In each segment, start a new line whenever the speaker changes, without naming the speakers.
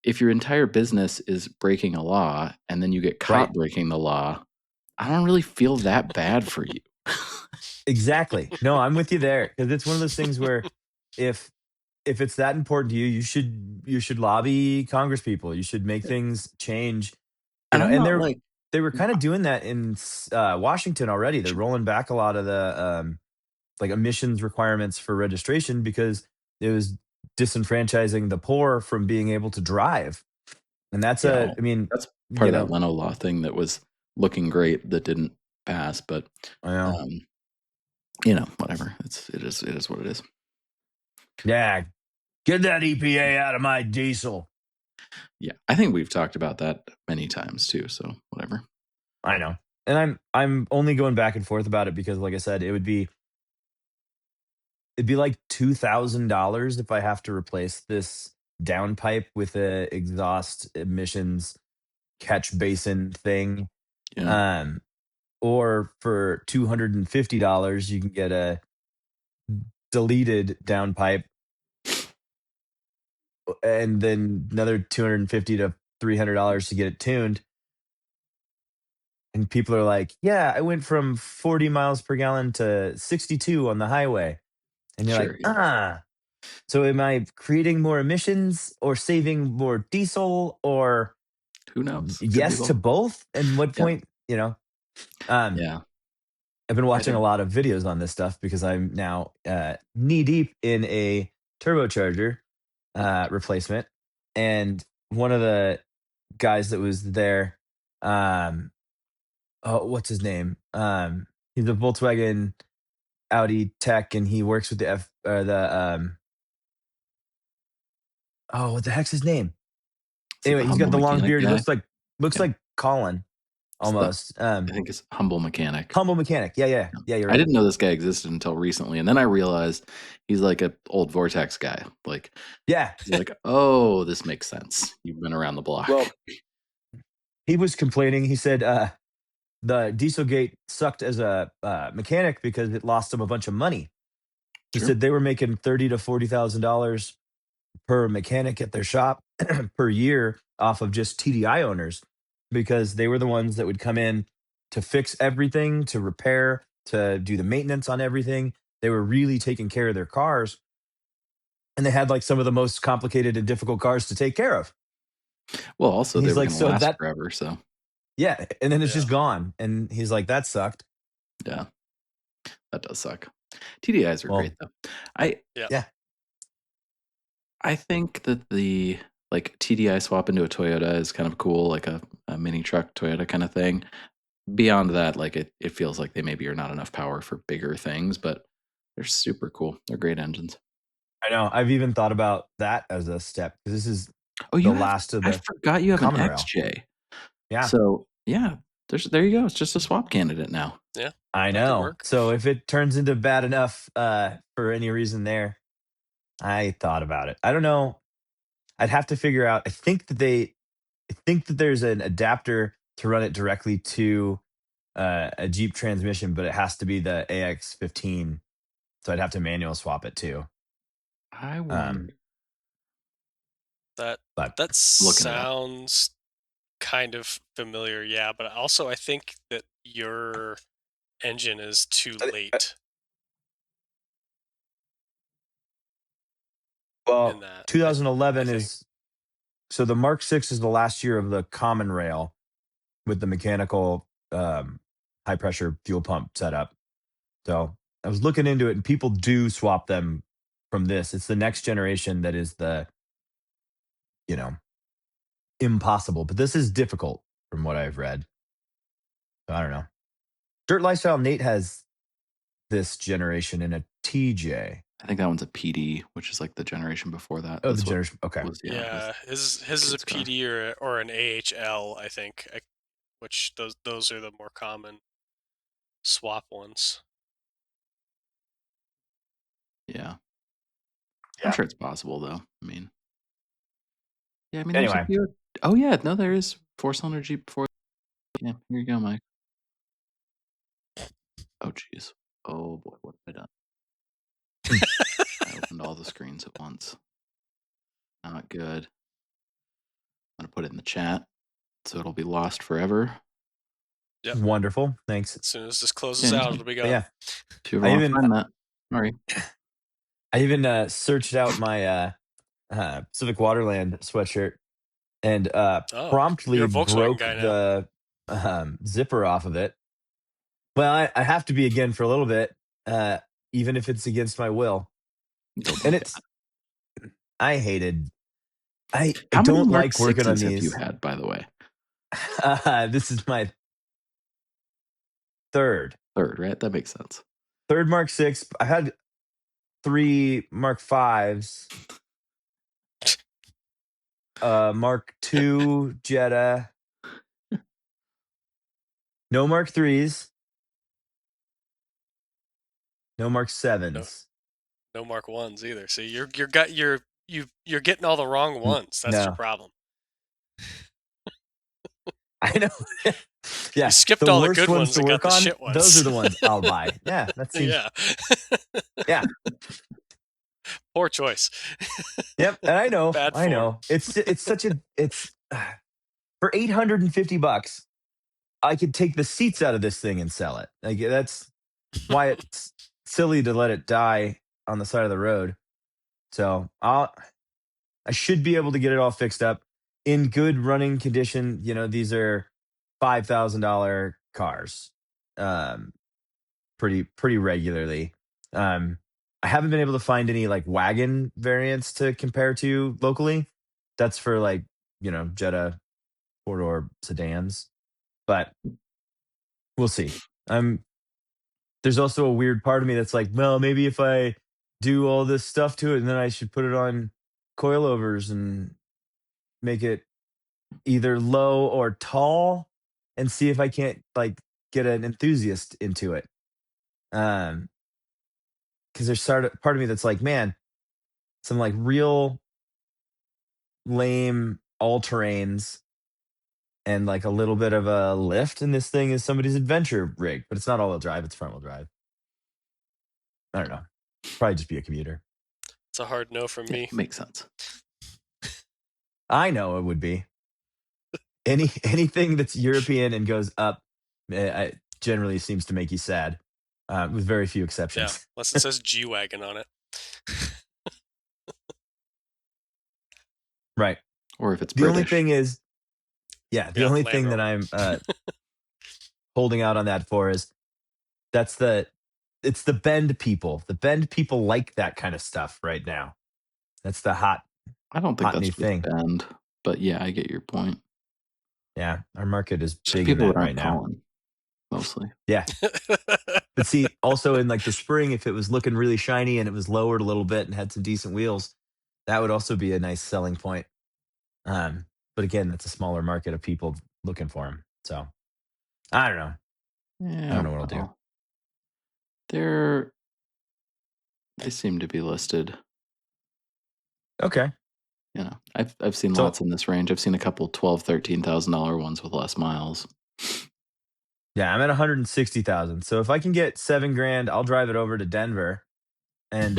if your entire business is breaking a law and then you get caught
Right.
breaking the law, I don't really feel that bad for you.
Exactly. No, I'm with you there because it's one of those things where if if it's that important to you, you should lobby Congress people. You should make things change.
And I'm
And
not like,
they were kind of doing that in Washington already. They're rolling back a lot of the like emissions requirements for registration because it was disenfranchising the poor from being able to drive. And that's
yeah, well,
I mean,
that's part
you
of that
know,
Leno law thing that was looking great that didn't pass, but,
I know.
um, whatever. It is what it is.
Yeah, get that EPA out of my diesel.
Yeah, I think we've talked about that many times too, so whatever.
I know. And I'm only going back and forth about it because like I said, it'd be like $2,000 if I have to replace this downpipe with a exhaust emissions catch basin thing.
Yeah,
Um, or for $250, you can get a deleted downpipe, and then another 250 to $300 to get it tuned. And people are like, "Yeah, I went from 40 miles per gallon to 62 on the highway." And you're like,
sure, yeah.
"Ah, so am I creating more emissions or saving more diesel or
Who knows? Could be
yes to
both.
both?" And what
Yeah,
point, Um,
yeah.
I've been
I
watching a
think
lot of videos on this stuff because I'm now knee deep in a turbocharger replacement, and one of the guys that was there, um, oh, what's his name? He's a Volkswagen Audi tech, and he works with oh, what the heck's his name?
it's like
Anyway,
the
he's got
humble
the long
mechanic
beard. He
guy.
looks
Yeah,
like Colin
it's the
almost.
I think it's humble mechanic.
Humble mechanic. Yeah, yeah,
Yeah.
yeah. You're
I
right.
didn't know this guy existed until recently, and then I realized he's like a old Vortex guy. Like,
Yeah.
he's like, "Oh, this makes sense. You've been around the block."
Well, he was complaining. He said the Dieselgate sucked as a mechanic because it lost him a bunch of money. He
Sure.
said they were making $30,000 to $40,000 per mechanic at their shop per year off of just TDI owners because they were the ones that would come in to fix everything, to repair, to do the maintenance on everything. They were really taking care of their cars, and they had like some of the most complicated and difficult cars to take care of.
Well, also,
And
they
he's
were
like,
gonna
so
last
that,
forever, so
yeah, and then it's
Yeah.
just gone. And he's like, that sucked.
yeah, that does suck. TDIs are great,
Well,
though. I
Yeah.
yeah,
I think that the, like, TDI swap into a Toyota is kind of cool, like a mini truck Toyota kinda thing. Beyond that, like, it feels like they maybe are not enough power for bigger things, but they're super cool. They're great engines.
I know. I've even thought about that as a step because this is
Oh,
the
you have
last of
I
the
forgot you have an
common rail.
XJ.
Yeah,
So, yeah, there you go. It's just a swap candidate now.
Yeah.
I
That could
know.
work.
So if it turns into bad enough for any reason there, I thought about it. I don't know. I'd have to figure out. I think that there's an adapter to run it directly to a Jeep transmission, but it has to be the AX15. So I'd have to manual swap it too.
I
Um,
wonder
That
but
that
I'm looking it up.
sounds kind of familiar, yeah, but also I think that your engine is too
I- I-
late in
well,
that. I
2011
think.
is so the Mark 6 is the last year of the common rail with the mechanical high pressure fuel pump setup. So I was looking into it, and people do swap them from this. It's the next generation that is the you know impossible, but this is difficult from what I've read. So I don't know. Dirt Lifestyle Nate has this generation in a TJ.
I think that one's a PD, which is like the generation before that.
Oh, the
That's what
generation. Okay,
was, yeah, his
Yeah, his is a
kid's car.
PD or an AHL, I think, which those are the more common swap ones.
Yeah. I'm
yeah.
sure it's possible, though. I mean, yeah, I mean, there's a
Anyway,
few. Oh, yeah, no, there is four-cylinder Jeep before. Yeah, here you go, Mike. Oh, jeez. Oh, boy, what have I done? I opened all the screens at once. Not good. put it in the chat, so it'll be lost forever.
Yep.
Wonderful. Thanks.
As soon as this closes
Yeah,
out, it'll be
But
gone.
yeah,
If you ever want to find that, sorry.
I even searched out my Civic Waterland sweatshirt and promptly
you're a Volkswagen
broke
guy now.
the zipper off of it. Well, I have to be again for a little bit, even if it's against my will. And it's I hated. I
How many
don't
Mark
like working on
6s have you
these.
had, by the way?
This is my third
Right? That makes sense.
Mark 6. I had 3 Mark 5s. Mark 2 Jetta. No Mark 3s. No Mark 7s.
No Mark 1s either. So you're getting all the wrong ones. That's your
No.
problem.
I know. Yeah,
You skipped
the
all the
worst
good
ones
ones
to
and got
work
the
on.
shit ones.
Those are the ones I'll buy. Yeah, that seems.
Yeah.
Yeah.
Poor choice.
Yep, and I know.
Bad
I know. It's such a for $850. I could take the seats out of this thing and sell it. Like that's why it's silly to let it die on the side of the road. So I should be able to get it all fixed up in good running condition. You know, these are $5,000 cars, pretty regularly. I haven't been able to find any like wagon variants to compare to locally. That's for like Jetta 4-door sedans, but we'll see. There's also a weird part of me that's like, well, maybe if I do all this stuff to it, and then I should put it on coilovers and make it either low or tall, and see if I can't like get an enthusiast into it. Because there's part of me that's like, man, some like real lame all terrains and like a little bit of a lift, and this thing is somebody's adventure rig, but it's not all-wheel drive; it's front-wheel drive. I don't know. Probably just be a commuter.
It's a hard no from me.
Makes sense.
I know it would be. Anything that's European and goes up, generally seems to make you sad, with very few
Yeah,
exceptions.
unless it says G-Wagon on it.
Right.
Or if it's
The
British.
only thing is, the only thing that I'm holding out on that for is it's the Bend people. The Bend people like that kind of stuff right now. That's the hot.
I don't think
hot new
that's
thing.
Bend, but yeah, I get your point.
Yeah, our market is
Just
big in
people
that
that
right
aren't
now.
calling, mostly.
Yeah. But see, also in like the spring, if it was looking really shiny and it was lowered a little bit and had some decent wheels, that would also be a nice selling point. But again, that's a smaller market of people looking for them. So I don't know.
Yeah,
I don't know what I'll do.
They seem to be listed.
Okay.
You know, I've seen lots in this range. I've seen a couple $12,000-$13,000 ones with less miles.
Yeah, I'm at 160,000. So if I can get $7,000, I'll drive it over to Denver and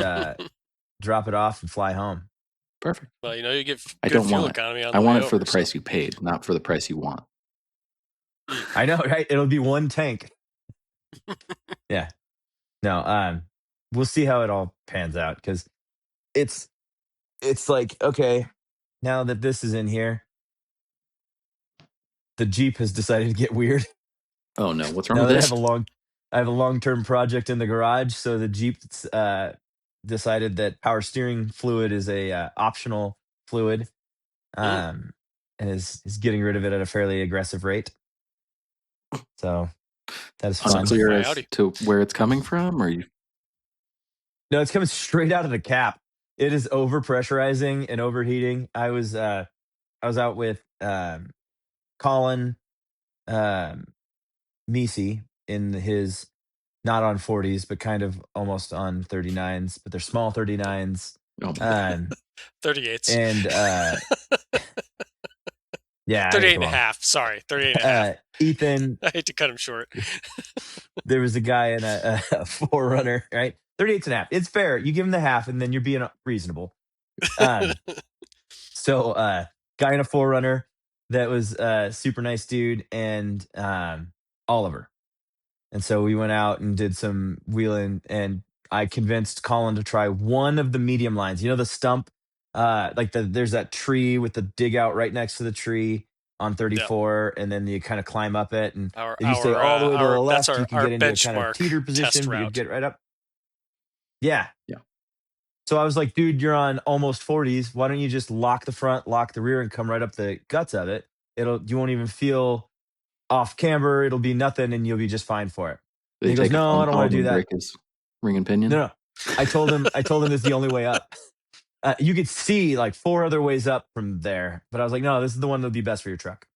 drop it off and fly home.
Perfect.
Well, you get
I
good
don't
fuel
want it.
economy on
I
the
want
way
it for
over,
the price you paid, not for the price you want.
I know, right? It'll be one tank. Yeah. No, we'll see how it all pans out, because it's like, okay, now that this is in here, the Jeep has decided to get weird.
Oh no, what's wrong
Now
with
that
this?
I have a long-term project in the garage, so the Jeep decided that power steering fluid is a optional fluid, and is getting rid of it at a fairly aggressive rate. So that is fun.
Unclear
my
as
Audi.
to where it's coming from, or you?
No, it's coming straight out of the cap. It is overpressurizing and overheating. I was out with Colin Misi in his not on 40s, but kind of almost on 39s, but they're small 39s.
Oh my
38s.
And yeah,
38 and a half. Sorry, 38 and a half.
Ethan,
I hate to cut him short.
there was a guy in a 4Runner, right? 38 and a half. It's fair. You give him the half, and then you're being reasonable. So, guy in a 4Runner, that was a super nice dude, and Oliver. And so we went out and did some wheeling, and I convinced Colin to try one of the medium lines. You know, the stump, there's that tree with the dig out right next to the tree on
Yep.
34, and then you kind of climb up it. And
Our
if you stay
our
all the way to the
our that's
left, you can
our
get into a kind of
benchmark
teeter
test
position, but you
route.
get right up. Yeah.
Yeah.
So I was like, dude, you're on almost 40s. Why don't you just lock the front, lock the rear, and come right up the guts of it? You won't even feel off camber. It'll be nothing, and you'll be just fine for it.
Did
And
he
he goes,
take a
no,
phone
I don't
call
want to do
and
that.
break his ring and pinion?
No, no. I told him this is the only way up. You could see like 4 other ways up from there, but I was like, no, this is the one that'll be best for your truck.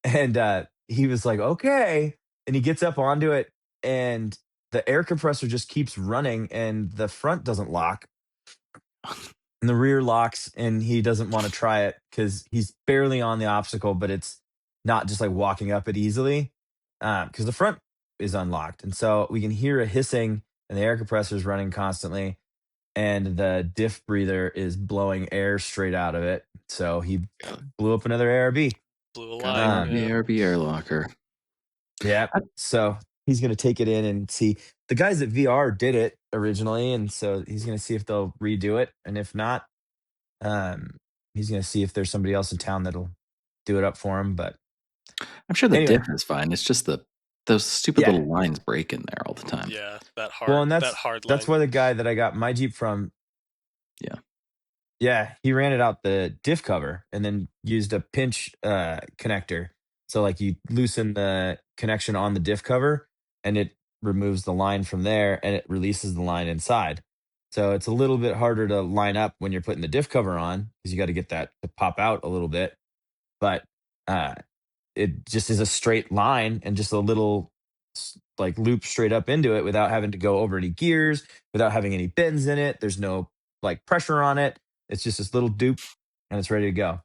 And he was like, okay. And he gets up onto it, and the air compressor just keeps running, and the front doesn't lock, and the rear locks, and he doesn't want to try it because he's barely on the obstacle, but it's not just like walking up it easily because the front is unlocked. And so we can hear a hissing, and the air compressor is running constantly, and the diff breather is blowing air straight out of it. So he blew up another ARB.
Blew a
Gotta
line.
love the
Yeah.
ARB air locker.
Yeah.
I-
So he's going to take it in and see. The guys at VR did it originally, and so he's going to see if they'll redo it. And if not, um, he's going to see if there's somebody else in town that'll do it up for him. But
I'm sure the
anyway,
diff is fine. It's just those stupid
yeah.
little lines break in there all the time.
Yeah, that
Well,
hard
and
that hard
that's
line.
why the guy that I got my Jeep from,
Yeah.
yeah, he ran it out the diff cover and then used a pinch connector. So like you loosen the connection on the diff cover, and it removes the line from there, and it releases the line inside. So it's a little bit harder to line up when you're putting the diff cover on because you got to get that to pop out a little bit. But uh, it just is a straight line and just a little like loop straight up into it without having to go over any gears, without having any bends in it. There's no like pressure on it. It's just this little dupe, and it's ready to go.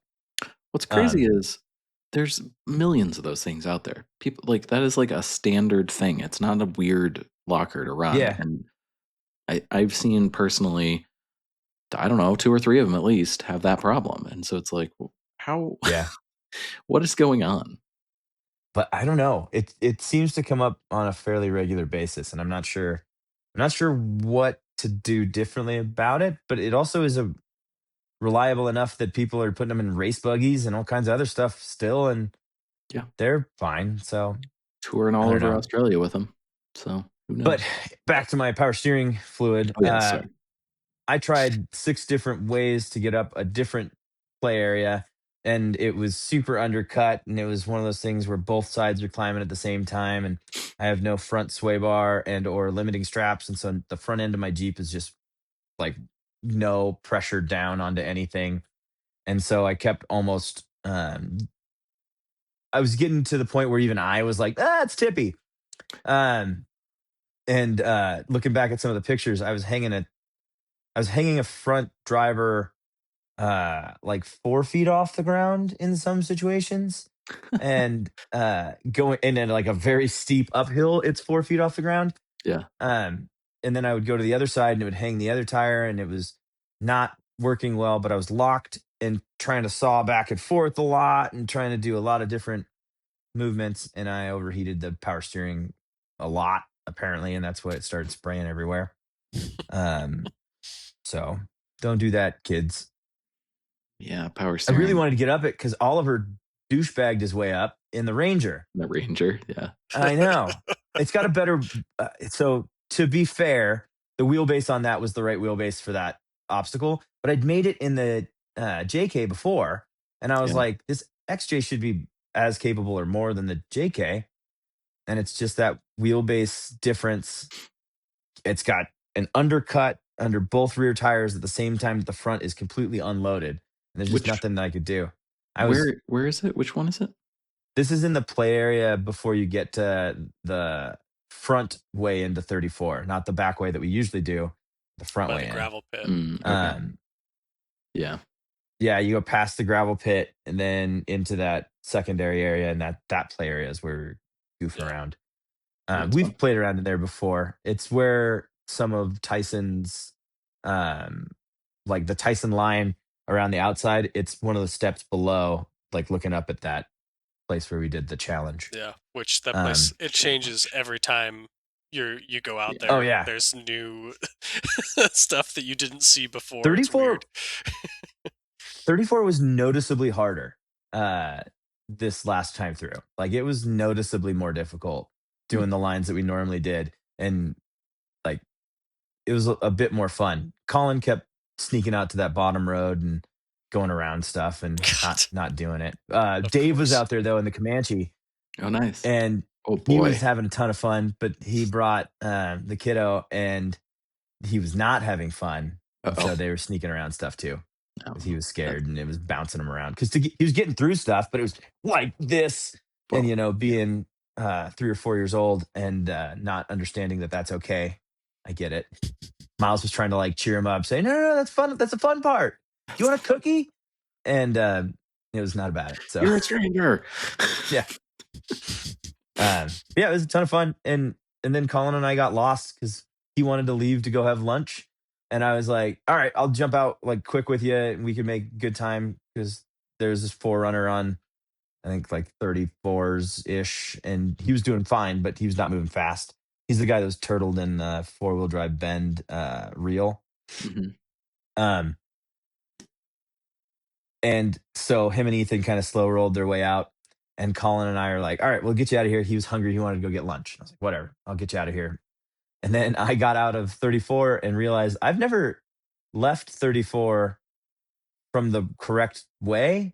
What's crazy
Um,
is there's millions of those things out there. People like that is like a standard thing. It's not a weird locker to run.
yeah,
And I've seen personally, I don't know, 2 or 3 of them at least have that problem. And so it's like, how
yeah.
what is going on?
But I don't know. It seems to come up on a fairly regular basis, and I'm not sure. I'm not sure what to do differently about it. But it also is a reliable enough that people are putting them in race buggies and all kinds of other stuff still, and
Yeah.
they're fine. So
Touring
I
all
don't
over
know.
Australia with them. So who
But
knows?
back to my power steering fluid.
Oh yeah, sorry.
I tried 6 different ways to get up a different play area, and it was super undercut. And it was one of those things where both sides are climbing at the same time. And I have no front sway bar and or limiting straps. And so the front end of my Jeep is just like no pressure down onto anything. And so I kept almost, I was getting to the point where even I was like, it's tippy. Um, and looking back at some of the pictures, I was hanging a front driver like 4 feet off the ground in some situations, and going and then like a very steep uphill, it's 4 feet off the ground.
Yeah.
And then I would go to the other side, and it would hang the other tire, and it was not working well, but I was locked and trying to saw back and forth a lot and trying to do a lot of different movements, and I overheated the power steering a lot apparently, and that's why it started spraying everywhere. um so don't do that, kids.
Yeah, power
I really
steering.
wanted to get up it because Oliver douchebagged his way up in the Ranger.
The Ranger, yeah.
I know. It's got a better. So to be fair, the wheelbase on that was the right wheelbase for that obstacle. But I'd made it in the JK before, and I was
Yeah.
like, this XJ should be as capable or more than the JK. And it's just that wheelbase difference. It's got an undercut under both rear tires at the same time that the front is completely unloaded. And there's just
Which
nothing that I could do. I was
where is it? Which one is it?
This is in the play area before you get to the front way into 34, not the back way that we usually do, the front
By
way
the
in.
gravel pit.
Okay.
Um,
Yeah.
yeah, you go past the gravel pit and then into that secondary area, and that play area is where we goof
Yeah.
around.
Yeah, it's
We've
fun.
played around in there before. It's where some of Tyson's, like the Tyson line around the outside. It's one of the steps below like looking up at that place where we did the challenge.
Yeah, which that place it changes every time you go out there.
Oh yeah,
There's new stuff that you didn't see before. It's
34
weird.
34 was noticeably harder this last time through. Like it was noticeably more difficult doing the lines that we normally did, and like it was a bit more fun. Colin kept sneaking out to that bottom road and going around stuff and
God,
not doing it.
of
Dave was
course.
out there though in the Comanche,
Oh, nice.
and
Oh
he was
boy.
having a ton of fun, but he brought the kiddo, and he was not having fun. And so
Uh-oh.
they were sneaking around stuff too.
Oh,
'Cause he was
that-
scared and it was bouncing him around because he was getting through stuff, but it was like this.
Well,
And being 3 or 4 years old and not understanding that that's okay. I get it. Miles was trying to like cheer him up, saying, "No, that's fun. That's a fun part. Do you want a cookie?" And it was not about it. So
you're a stranger.
yeah. Yeah, it was a ton of fun. And then Colin and I got lost because he wanted to leave to go have lunch. And I was like, all right, I'll jump out like quick with you and we can make good time because there's this forerunner on, I think like 34s ish. And he was doing fine, but he was not moving fast. He's the guy that was turtled in the 4-wheel drive bend reel.
Mhm.
And so him and Ethan kind of slow rolled their way out. And Colin and I are like, all right, we'll get you out of here. He was hungry. He wanted to go get lunch. I was like, whatever, I'll get you out of here. And then I got out of 34 and realized I've never left 34 from the correct way.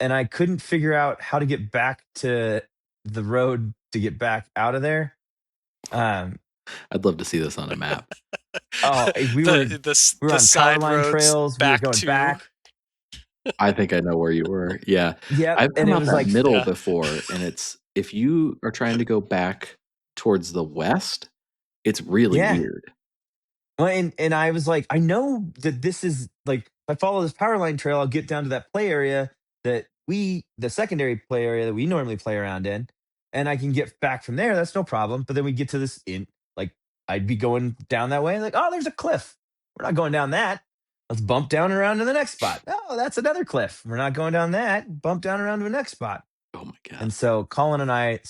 And I couldn't figure out how to get back to the road to get back out of there.
I'd love to see this on a map.
We were
the
on
side
power line
roads
trails. We were
back
going
to
back.
I think I know where you were. Yeah.
Yeah.
I've
And
come
it
out
was
that
like,
middle
Yeah.
before, and it's if you are trying to go back towards the west, it's really
Yeah.
weird.
well, and I was like, I know that this is like, if I follow this power line trail, I'll get down to that play area that the secondary play area that we normally play around in, and I can get back from there. That's no problem. But then we get to this like, I'd be going down that way, like, oh, there's a cliff. We're not going down that. Let's bump down and around to the next spot. Oh, that's another cliff. We're not going down that. Bump down around to the next spot.
Oh my god.
And so Colin and I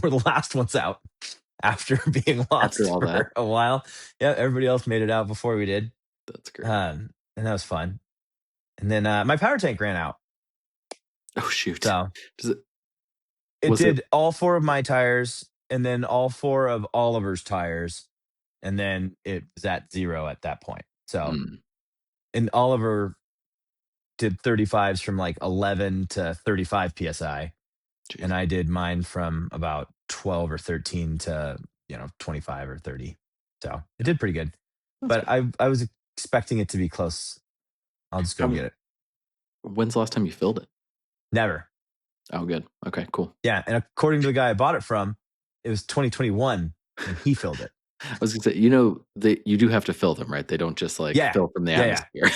were the last ones out after being lost
After all
for
that.
a while. Yeah, everybody else made it out before we did.
That's great.
And that was fun. And then my power tank ran out.
Oh shoot.
So
Does it,
it
was
did
it
all 4 of my tires and then all 4 of Oliver's tires. And then it was at 0 at that point. So,
mm,
and Oliver did 35s from like 11 to 35 PSI.
geez.
And I did mine from about 12 or 13 to, 25 or 30. So it did pretty good.
That's
But I was expecting it to be close. I'll just go get it.
When's the last time you filled it?
Never.
Oh, good. Okay, cool.
Yeah. And according to the guy I bought it from, it was 2021 when he filled it.
I was gonna say, you do have to fill them, right? They don't just like
Yeah.
fill from the
Yeah, yeah.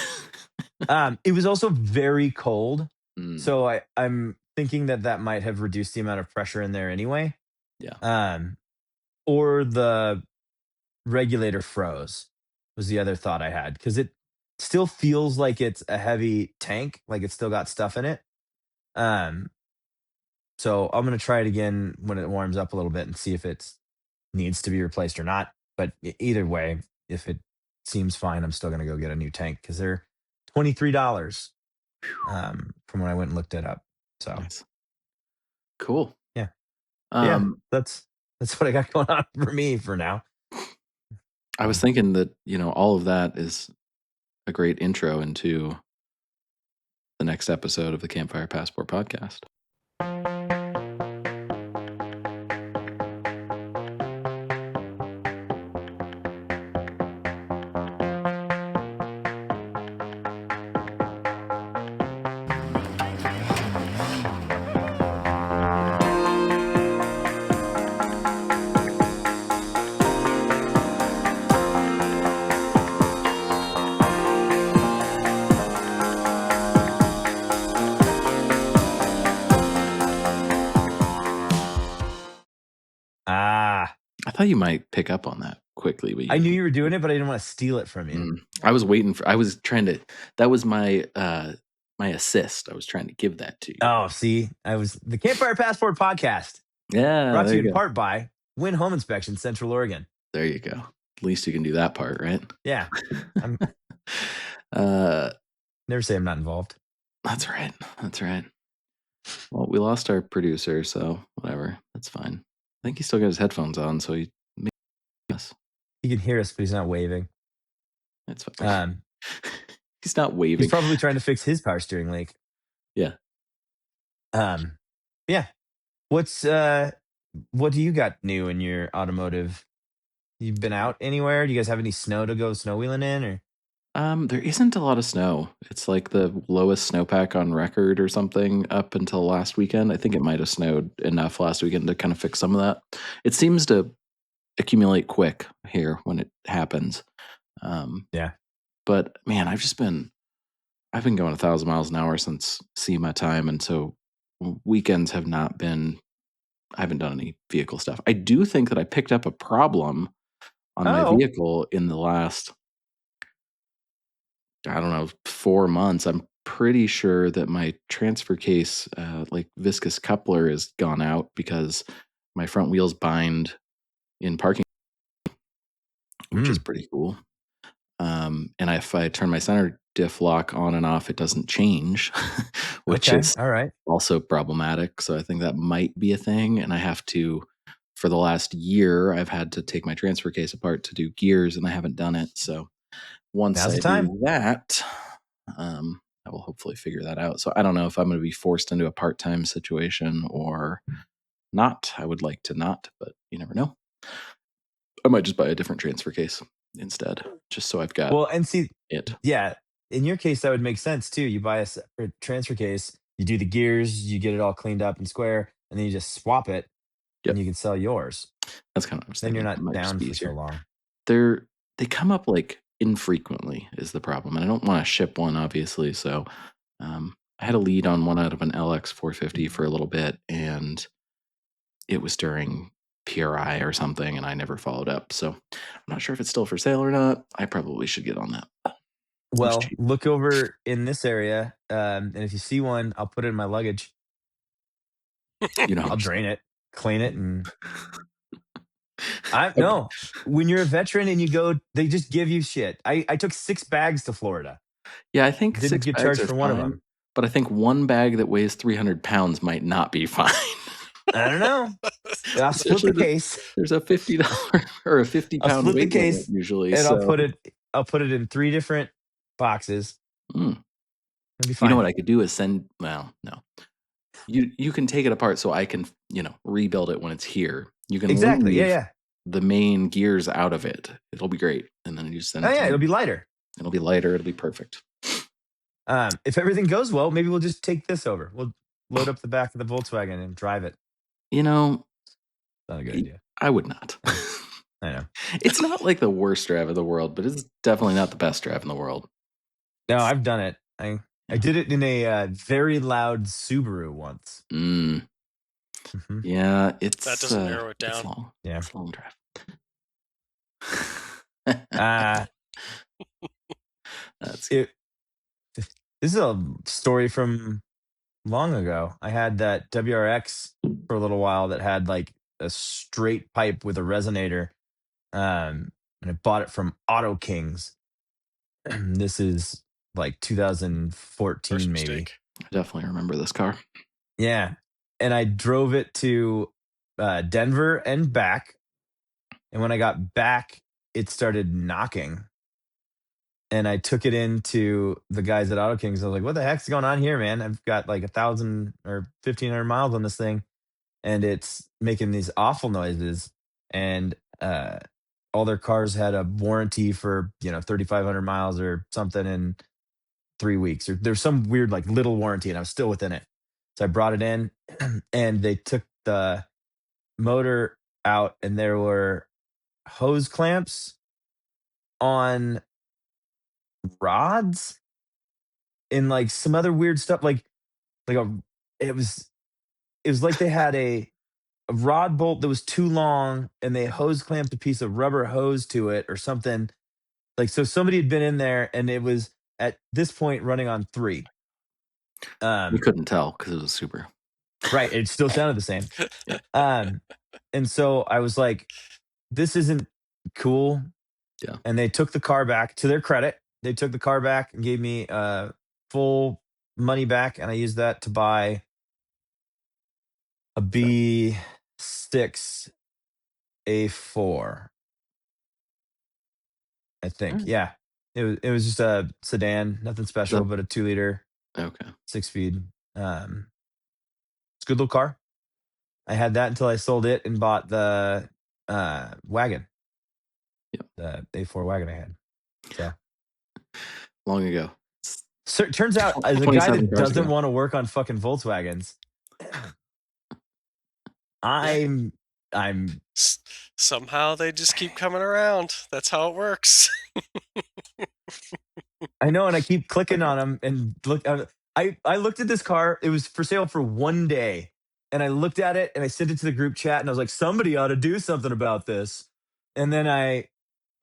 atmosphere.
It was also very cold.
Mm,
So I'm thinking that might have reduced the amount of pressure in there anyway.
yeah.
Or the regulator froze was the other thought I had because it still feels like it's a heavy tank, like it's still got stuff in it. So I'm gonna try it again when it warms up a little bit and see if it needs to be replaced or not. But either way, if it seems fine, I'm still gonna go get a new tank because they're $23 from when I went and looked it up. So
Nice. Cool.
yeah, that's what I got going on for me for now.
I was thinking that, all of that is a great intro into the next episode of the Campfire Passport podcast. I thought you might pick up on that quickly. But
I knew you were doing it, but I didn't want to steal it from you.
I was waiting for. I was trying to. That was my my assist. I was trying to give that to you.
Oh, see, I was the Campfire Passport podcast
Yeah,
brought to
there
you
you
in
go.
part by Win Home Inspection, Central Oregon.
There you go. At least you can do that part, right?
Yeah, I'm
uh,
never say I'm not involved.
that's right. That's right. Well, we lost our producer, so whatever. That's fine. I think he still got his headphones on, so he may us.
He can hear us, but he's not waving.
That's fine.
Um,
He's not waving.
he's probably trying to fix his power steering leak.
Yeah.
Yeah. What do you got new in your automotive? You've been out anywhere? Do you guys have any snow to go snow wheeling in, or?
There isn't a lot of snow. It's like the lowest snowpack on record or something up until last weekend. I think it might have snowed enough last weekend to kind of fix some of that. It seems to accumulate quick here when it happens.
Yeah.
But man, I've been going 1,000 miles an hour since SEMA time, and so weekends have not been. I haven't done any vehicle stuff. I do think that I picked up a problem on my
Oh.
vehicle in the last, I don't know, 4 months. I'm pretty sure that my transfer case, like viscous coupler, has gone out because my front wheels bind in parking, which is pretty cool. And if I turn my center diff lock on and off, it doesn't change, which
Okay.
is
All right.
also problematic. So I think that might be a thing. And I have to, for the last year, I've had to take my transfer case apart to do gears, and I haven't done it. So once
Now's
I
the time.
do that, I will hopefully figure that out. So I don't know if I'm going to be forced into a part-time situation or not. I would like to not, but you never know. I might just buy a different transfer case instead, just so I've got
Well, and see,
it.
yeah, in your case, that would make sense too. You buy a separate transfer case, you do the gears, you get it all cleaned up and square, and then you just swap it, and
Yep.
you can sell yours.
That's kind of what I was
Then
thinking.
you're
It
not
might just
down
be
for so
easier.
long.
They come up like infrequently is the problem, and I don't want to ship one, obviously. So I had a lead on one out of an LX 450 for a little bit, and it was during PRI or something, and I never followed up. So I'm not sure if it's still for sale or not. I probably should get on that. It was
Well,
cheap.
look over in this area, and if you see one, I'll put it in my luggage.
You know,
I'll drain it, clean it, and I no. When you're a veteran and you go, they just give you shit. I took 6 bags to Florida.
Yeah, I think
Didn't
6
get
bags
charged
are
for one of
fine,
them.
but I think one bag that weighs 300 pounds might not be fine.
I don't know. I'll split
Especially
the case.
there's a $50 or a 50
I'll
pound
split the
weight limit
case
usually.
and
So
I'll put it in 3 different boxes.
Mm.
It'll be
You
fine.
know what I could do is no. You can take it apart so I can, rebuild it when it's here. You can
Exactly.
leave
Yeah.
the main gears out of it. It'll be great. And then you just send
Oh
it to
yeah,
me.
it'll be lighter.
It'll be lighter. It'll be perfect.
If everything goes well, maybe we'll just take this over. We'll load up the back of the Volkswagen and drive it.
You know,
Not a good idea.
I would not.
I know.
It's not like the worst drive in the world, but it's definitely not the best drive in the world.
No, I've done it. I did it in a very loud Subaru once.
Mm.
Mhm.
Yeah,
That doesn't narrow it
It's
down.
long.
Yeah.
It's a long drive. That's
This is a story from long ago. I had that WRX for a little while that had like a straight pipe with a resonator. And I bought it from Auto Kings. This is like
First
2014, maybe.
mistake.
I definitely remember this car.
Yeah. And I drove it to Denver and back. And when I got back, it started knocking. And I took it into the guys at Auto Kings. I was like, what the heck's going on here, man? I've got like 1,000 or 1,500 miles on this thing, and it's making these awful noises. And all their cars had a warranty for 3,500 miles or something in 3 weeks, or there's some weird like little warranty, and I was still within it. So I brought it in, and they took the motor out, and there were hose clamps on rods and like some other weird stuff, like a it was like they had a rod bolt that was too long, and they hose clamped a piece of rubber hose to it or something. Like, so somebody had been in there, and it was at this point running on 3.
You couldn't tell because it was super.
Right. It still sounded the same.
Yeah.
And so I was like, this isn't cool.
Yeah.
And they took the car back. To their credit, they took the car back and gave me full money back. And I used that to buy a B6 A4, I think.
Alright.
Yeah. It was just a sedan, nothing special,
That
but a 2-liter,
okay.
6 speed. It's a good little car. I had that until I sold it and bought the wagon,
Yep.
the A4 wagon I had. So,
Long ago. It's
so it turns out, as a guy
27
that
cars
doesn't
ago.
want to work on fucking Volkswagens, I'm
Somehow they just keep coming around. That's how it works.
I know, and I keep clicking on them and look. I looked at this car. It was for sale for one day, and I looked at it and I sent it to the group chat, and I was like, somebody ought to do something about this. And then I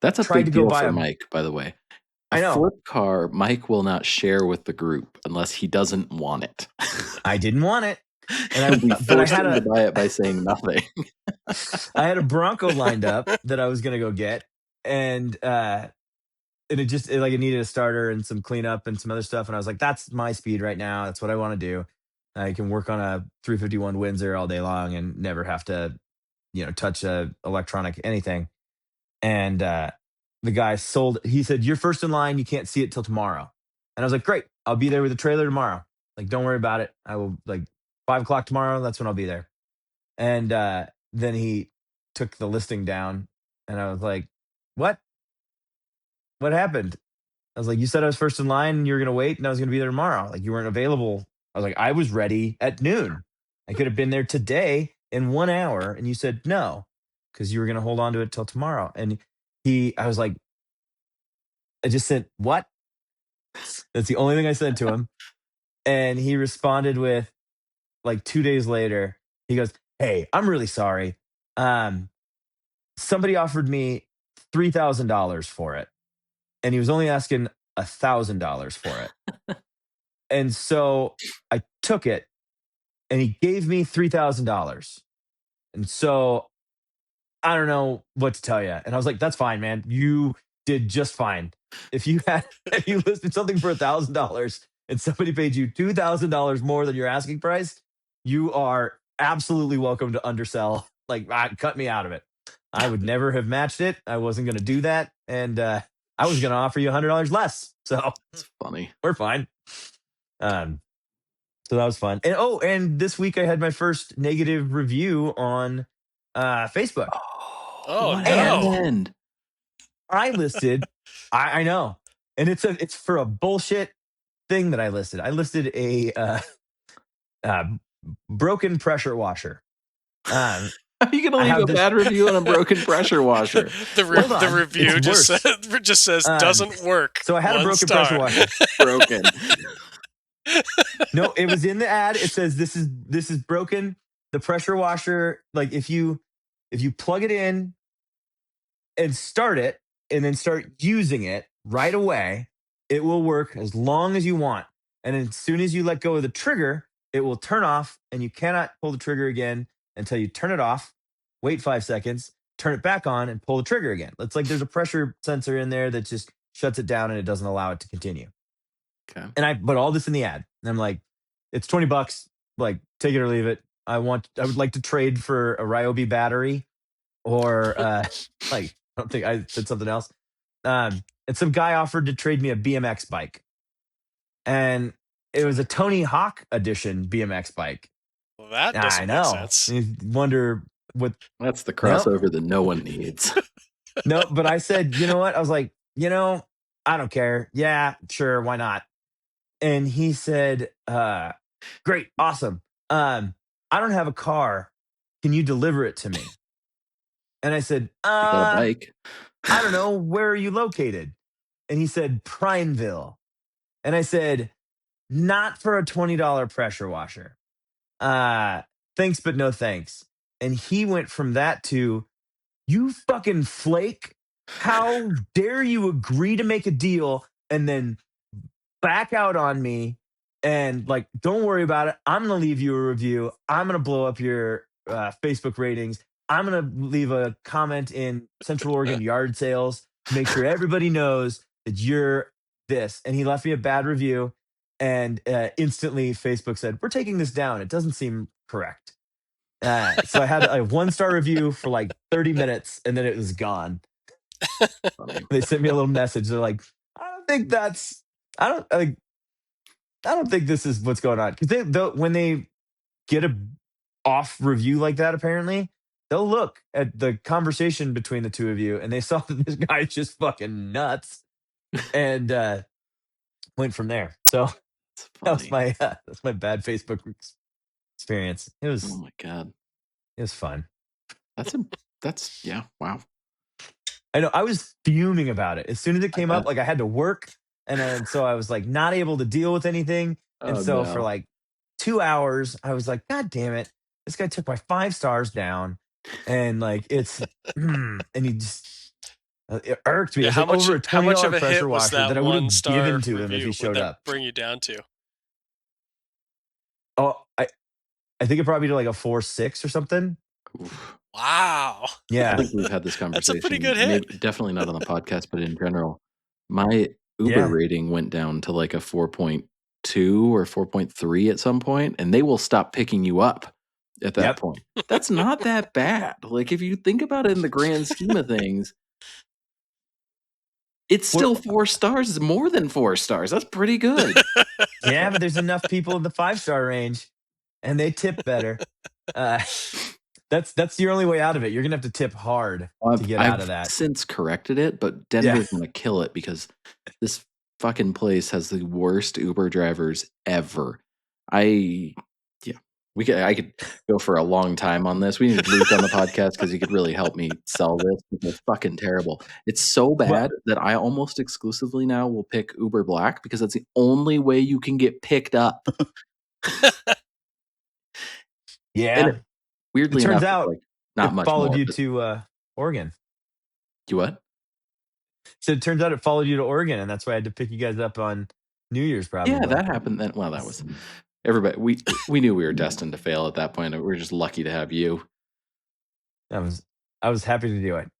That's a
tried to
big
go
deal
buy
for
a.
Mike, by the way. A
I know.
flip car, Mike will not share with the group unless he doesn't want it.
I didn't want it, and
We
but I
forced
had
him to
a
buy it by saying nothing.
I had a Bronco lined up that I was gonna go get, and it needed a starter and some cleanup and some other stuff, and I was like, that's my speed right now. That's what I want to do. I can work on a 351 Windsor all day long and never have to, touch a electronic anything. And the guy sold. He said, "You're first in line. You can't see it till tomorrow." And I was like, "Great, I'll be there with the trailer tomorrow. Like, don't worry about it. I will, like, 5 o'clock tomorrow. That's when I'll be there." And then he took the listing down, and I was like, "What? What happened?" I was like, "You said I was first in line and you were gonna wait and I was gonna be there tomorrow. Like, you weren't available." I was like, "I was ready at noon. I could have been there today in 1 hour." And you said no, because you were gonna hold on to it till tomorrow. And I was like, I just said, "What?" That's the only thing I said to him. And he responded with, like, 2 days later, he goes, "Hey, I'm really sorry. Um, somebody offered me $3,000 for it. And he was only asking $1,000 for it. And so I took it and he gave me $3,000. And so I don't know what to tell you. And I was like, that's fine, man. You did just fine. If you had, if you listed something for $1,000 and somebody paid you $2,000 more than your asking price, you are absolutely welcome to undersell. Like, cut me out of it. I would never have matched it. I wasn't going to do that. And I was going to offer you $100 less. So
It's funny.
we're fine. Um, so that was fun. And this week I had my first negative review on Facebook.
Oh,
What
no.
happened?
I listed, I know, and it's for a bullshit thing that I listed. I listed a uh, broken pressure washer.
How are you going to
I
leave
have
a
this.
bad review on a broken pressure washer?
Hold
The
on,
review
it's
just
worse.
just says
Um,
doesn't work.
so I had a
1
broken
star.
pressure washer.
Broken.
No, it was in the ad. It says this is broken. The pressure washer, like, if you plug it in and start it and then start using it right away, it will work as long as you want. And as soon as you let go of the trigger, it will turn off and you cannot pull the trigger again until you turn it off, wait 5 seconds, turn it back on and pull the trigger again. It's like there's a pressure sensor in there that just shuts it down and it doesn't allow it to continue.
Okay.
And I put all this in the ad. And I'm like, it's $20. Like, take it or leave it. I would like to trade for a Ryobi battery or like, I don't think I said something else. And some guy offered to trade me a BMX bike. And it was a Tony Hawk edition BMX bike.
Well, that
I
doesn't make
know.
sense.
You wonder what.
That's the
Nope.
crossover that no one needs.
No, but I said, you know what? I was like, I don't care. Yeah, sure, why not? And he said, great, awesome. I don't have a car. Can you deliver it to me? And I said,
You got a bike.
I don't know. Where are you located? And he said, Prineville. And I said, not for a $20 pressure washer. Thanks, but no thanks. And he went from that to, you fucking flake. How dare you agree to make a deal and then back out on me and like, don't worry about it. I'm gonna leave you a review. I'm gonna blow up your Facebook ratings. I'm gonna leave a comment in Central Oregon yard sales to make sure everybody knows that you're this. And he left me a bad review, and instantly Facebook said, "We're taking this down. It doesn't seem correct." So I had a 1-star review for like 30 minutes, and then it was gone.
Funny.
They sent me a little message. They're like, "I don't think that's. I don't. Like, I don't think this is what's going on." Because when they get a off review like that, apparently they'll look at the conversation between the two of you, and they saw that this guy's just fucking nuts, and went from there. So
It's funny.
that's my bad Facebook experience. It
Oh
was
my god.
fun.
That's yeah. Wow.
I know I was fuming about it as soon as it
I
came up.
bet.
Like I had to work, and then so I was like not able to deal with anything, and
Oh
so for
no.
like 2 hours, I was like, God damn it, this guy took my 5 stars down, and like and he just it irked me. It
Yeah,
was like over a
how much of
$20
a hit
pressure
was
washer
that
that I would
one
have given
star
to him if he
review? What'd
showed
that
up.
bring you down to?
Oh, I think it probably to like a 4.6 or something.
Oof.
Wow,
I
Yeah,
think we've had this
that's a pretty
conversation.
good
Maybe
hit.
definitely not on the podcast, but in general, my Uber
yeah,
rating went down to like a 4.2 or 4.3 at some point, and they will stop picking you up at that
yep.
point. That's not that bad. Like if you think about it in the grand scheme of things, it's still
Well,
4 stars. It's more than 4 stars. That's pretty good.
yeah, but there's enough people in the 5-star range, and they tip better. Uh, that's your only way out of it. You're gonna have to tip hard to get out of
I've
that.
since corrected it, but
Yeah.
Denver's gonna kill it because this fucking place has the worst Uber drivers ever. I yeah, I could go for a long time on this. We need Luke on the podcast because he could really help me sell this. It's fucking terrible. It's so
Well,
bad that I almost exclusively now will pick Uber Black because that's the only way you can get picked up. And
yeah. It
weirdly
turns
enough, it's
out
like not
it
much
followed
more.
you
But
to Oregon.
you what?
So it turns out it followed you to Oregon, and that's why I had to pick you guys up on New Year's,
Yeah,
probably.
that happened then. Well, that was everybody. We knew we were destined to fail at that point. We were just lucky to have you.
I was happy to do it.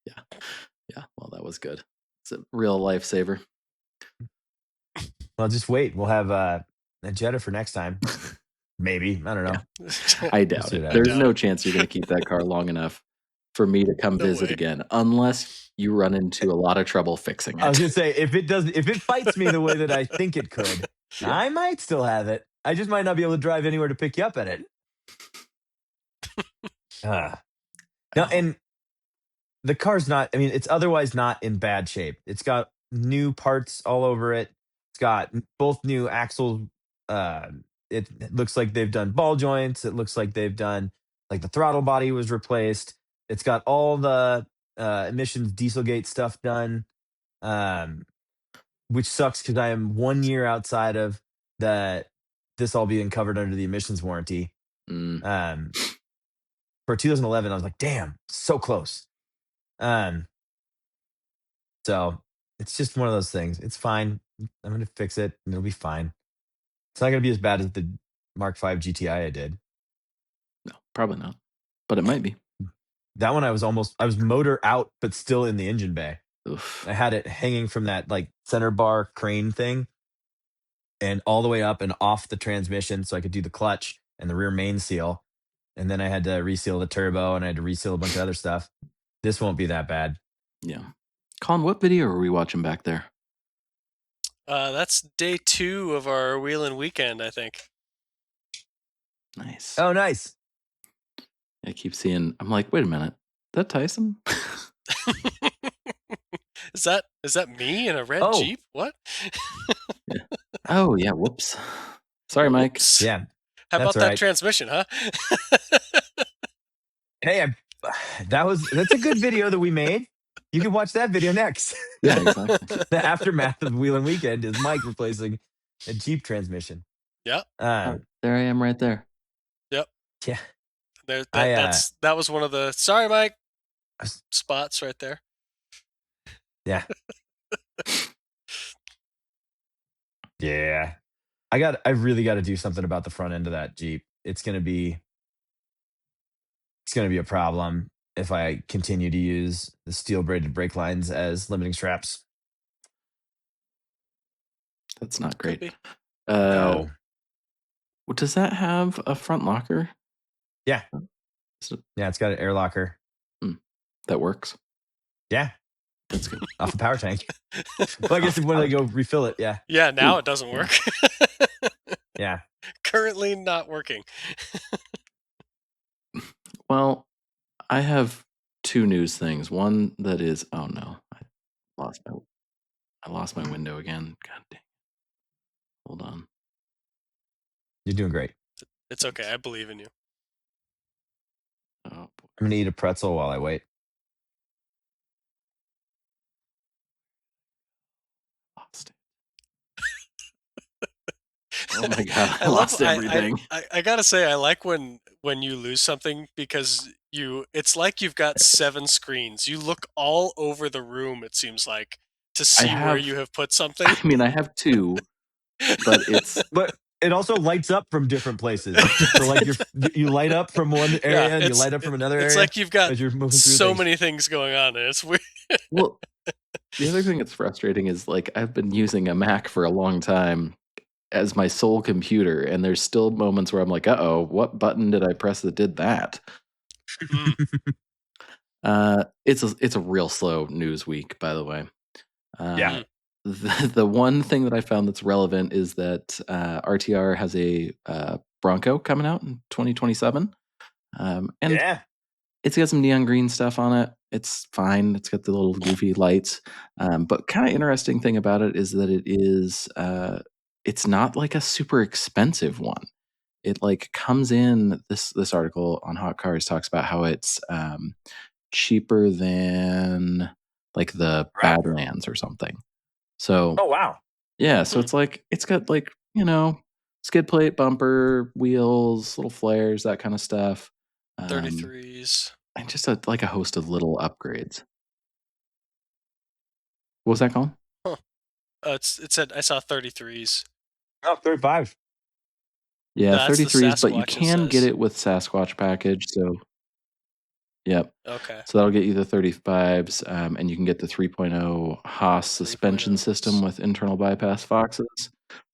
Yeah, yeah. Well, that was good. It's a real lifesaver.
Well, just wait. We'll have a Jetta for next time. Maybe. I don't know.
I doubt
see
it.
what
There's
happens.
no chance you're going to keep that car long enough for me to come
No
visit
way.
again, unless you run into a lot of trouble fixing
I was
it.
gonna say if it fights me the way that I think it could,
Yeah.
I might still have it. I just might not be able to drive anywhere to pick you up at it. No, and the car's not. I mean, it's otherwise not in bad shape. It's got new parts all over it. It's got both new axles. Uh, it looks like they've done ball joints. It looks like they've done like the throttle body was replaced. It's got all the emissions Dieselgate stuff done. Um, which sucks because I am 1 year outside of the this all being covered under the emissions warranty.
Mm,
Um, for 2011, I was like, damn, so close. Um, so it's just one of those things. It's fine. I'm gonna fix it and it'll be fine. It's not gonna be as bad as the Mark V GTI I did.
no, probably not. But it might be.
That one I was motor out, but still in the engine bay.
Oof.
I had it hanging from that like center bar crane thing and all the way up and off the transmission so I could do the clutch and the rear main seal. And then I had to reseal the turbo and I had to reseal a bunch of other stuff. This won't be that bad.
Yeah. Colin, what video are we watching back there?
That's day 2 of our wheeling weekend, I think.
Nice.
Oh, nice.
I keep seeing. I'm like, wait a minute. Is that Tyson?
Is that me in a red
Oh.
Jeep? What?
Yeah. Oh yeah. Whoops. Sorry, Mike.
Whoops.
Yeah.
How
that's
about that
right.
transmission, huh?
Hey, that's a good video that we made. You can watch that video next.
Yeah, exactly.
The aftermath of Wheeling Weekend is Mike replacing a Jeep transmission.
Yeah.
Oh, there I am, right there.
Yep.
Yeah.
There,
I,
that was one of the sorry, Mike
I was-
spots right there.
Yeah. Yeah. I really got to do something about the front end of that Jeep. It's gonna be a problem if I continue to use the steel braided brake lines as limiting straps.
That's not
Could
great.
be.
Uh,
No.
does that have a front locker?
Yeah.
Is it-
Yeah, it's got an air locker.
hmm, that works.
Yeah,
That's good.
off the power tank. Well, I guess when they go refill it, yeah.
Yeah, now
Ooh,
it doesn't
yeah.
work.
Yeah.
Currently not working.
Well, I have two news things. One that is, oh no, lost my, I lost my window again. God dang. Hold on.
You're doing great.
It's okay. I believe in you.
Oh boy,
I'm gonna eat a pretzel while I wait.
lost it. Oh my god,
I
I
love
lost everything.
I gotta say I like when you lose something because it's like you've got 7 screens. You look all over the room, it seems like, to
I
see where you
have,
have put something.
I mean, I have two, but it's
But it also lights up from different places. So like you light up from one
Yeah,
area and you light up from another
it's
area
like you've got
as you're moving through
so
things.
many things going on, and it's weird.
well. The other thing that's frustrating is like I've been using a Mac for a long time as my sole computer, and there's still moments where I'm like, "Uh oh, what button did I press that did that?"
Mm,
It's a real slow news week, by the way.
Yeah.
Uh,
mm.
the one thing that I found that's relevant is that RTR has a Bronco coming out in 2027, and
Yeah.
it's got some neon green stuff on it. It's fine. It's got the little goofy lights. But kind of interesting thing about it is that it's not like a super expensive one. It like comes in this article on Hot Cars talks about how it's cheaper than like the
Raptor.
Badlands or something. So
Oh wow.
yeah, so
Hmm.
it's like it's got like, skid plate, bumper, wheels, little flares, that kind of stuff. Um,
33s.
and just like a host of little upgrades. What was that called?
Huh. It said I saw 33s.
Oh, 35.
Yeah,
That's the
33s, but you
Sasquatch, it
can get
says.
it with Sasquatch package. So, yep.
Okay.
So that'll get you the 35s, and you can get the 3.0 Haas suspension
3.0s.
system with internal bypass Foxes.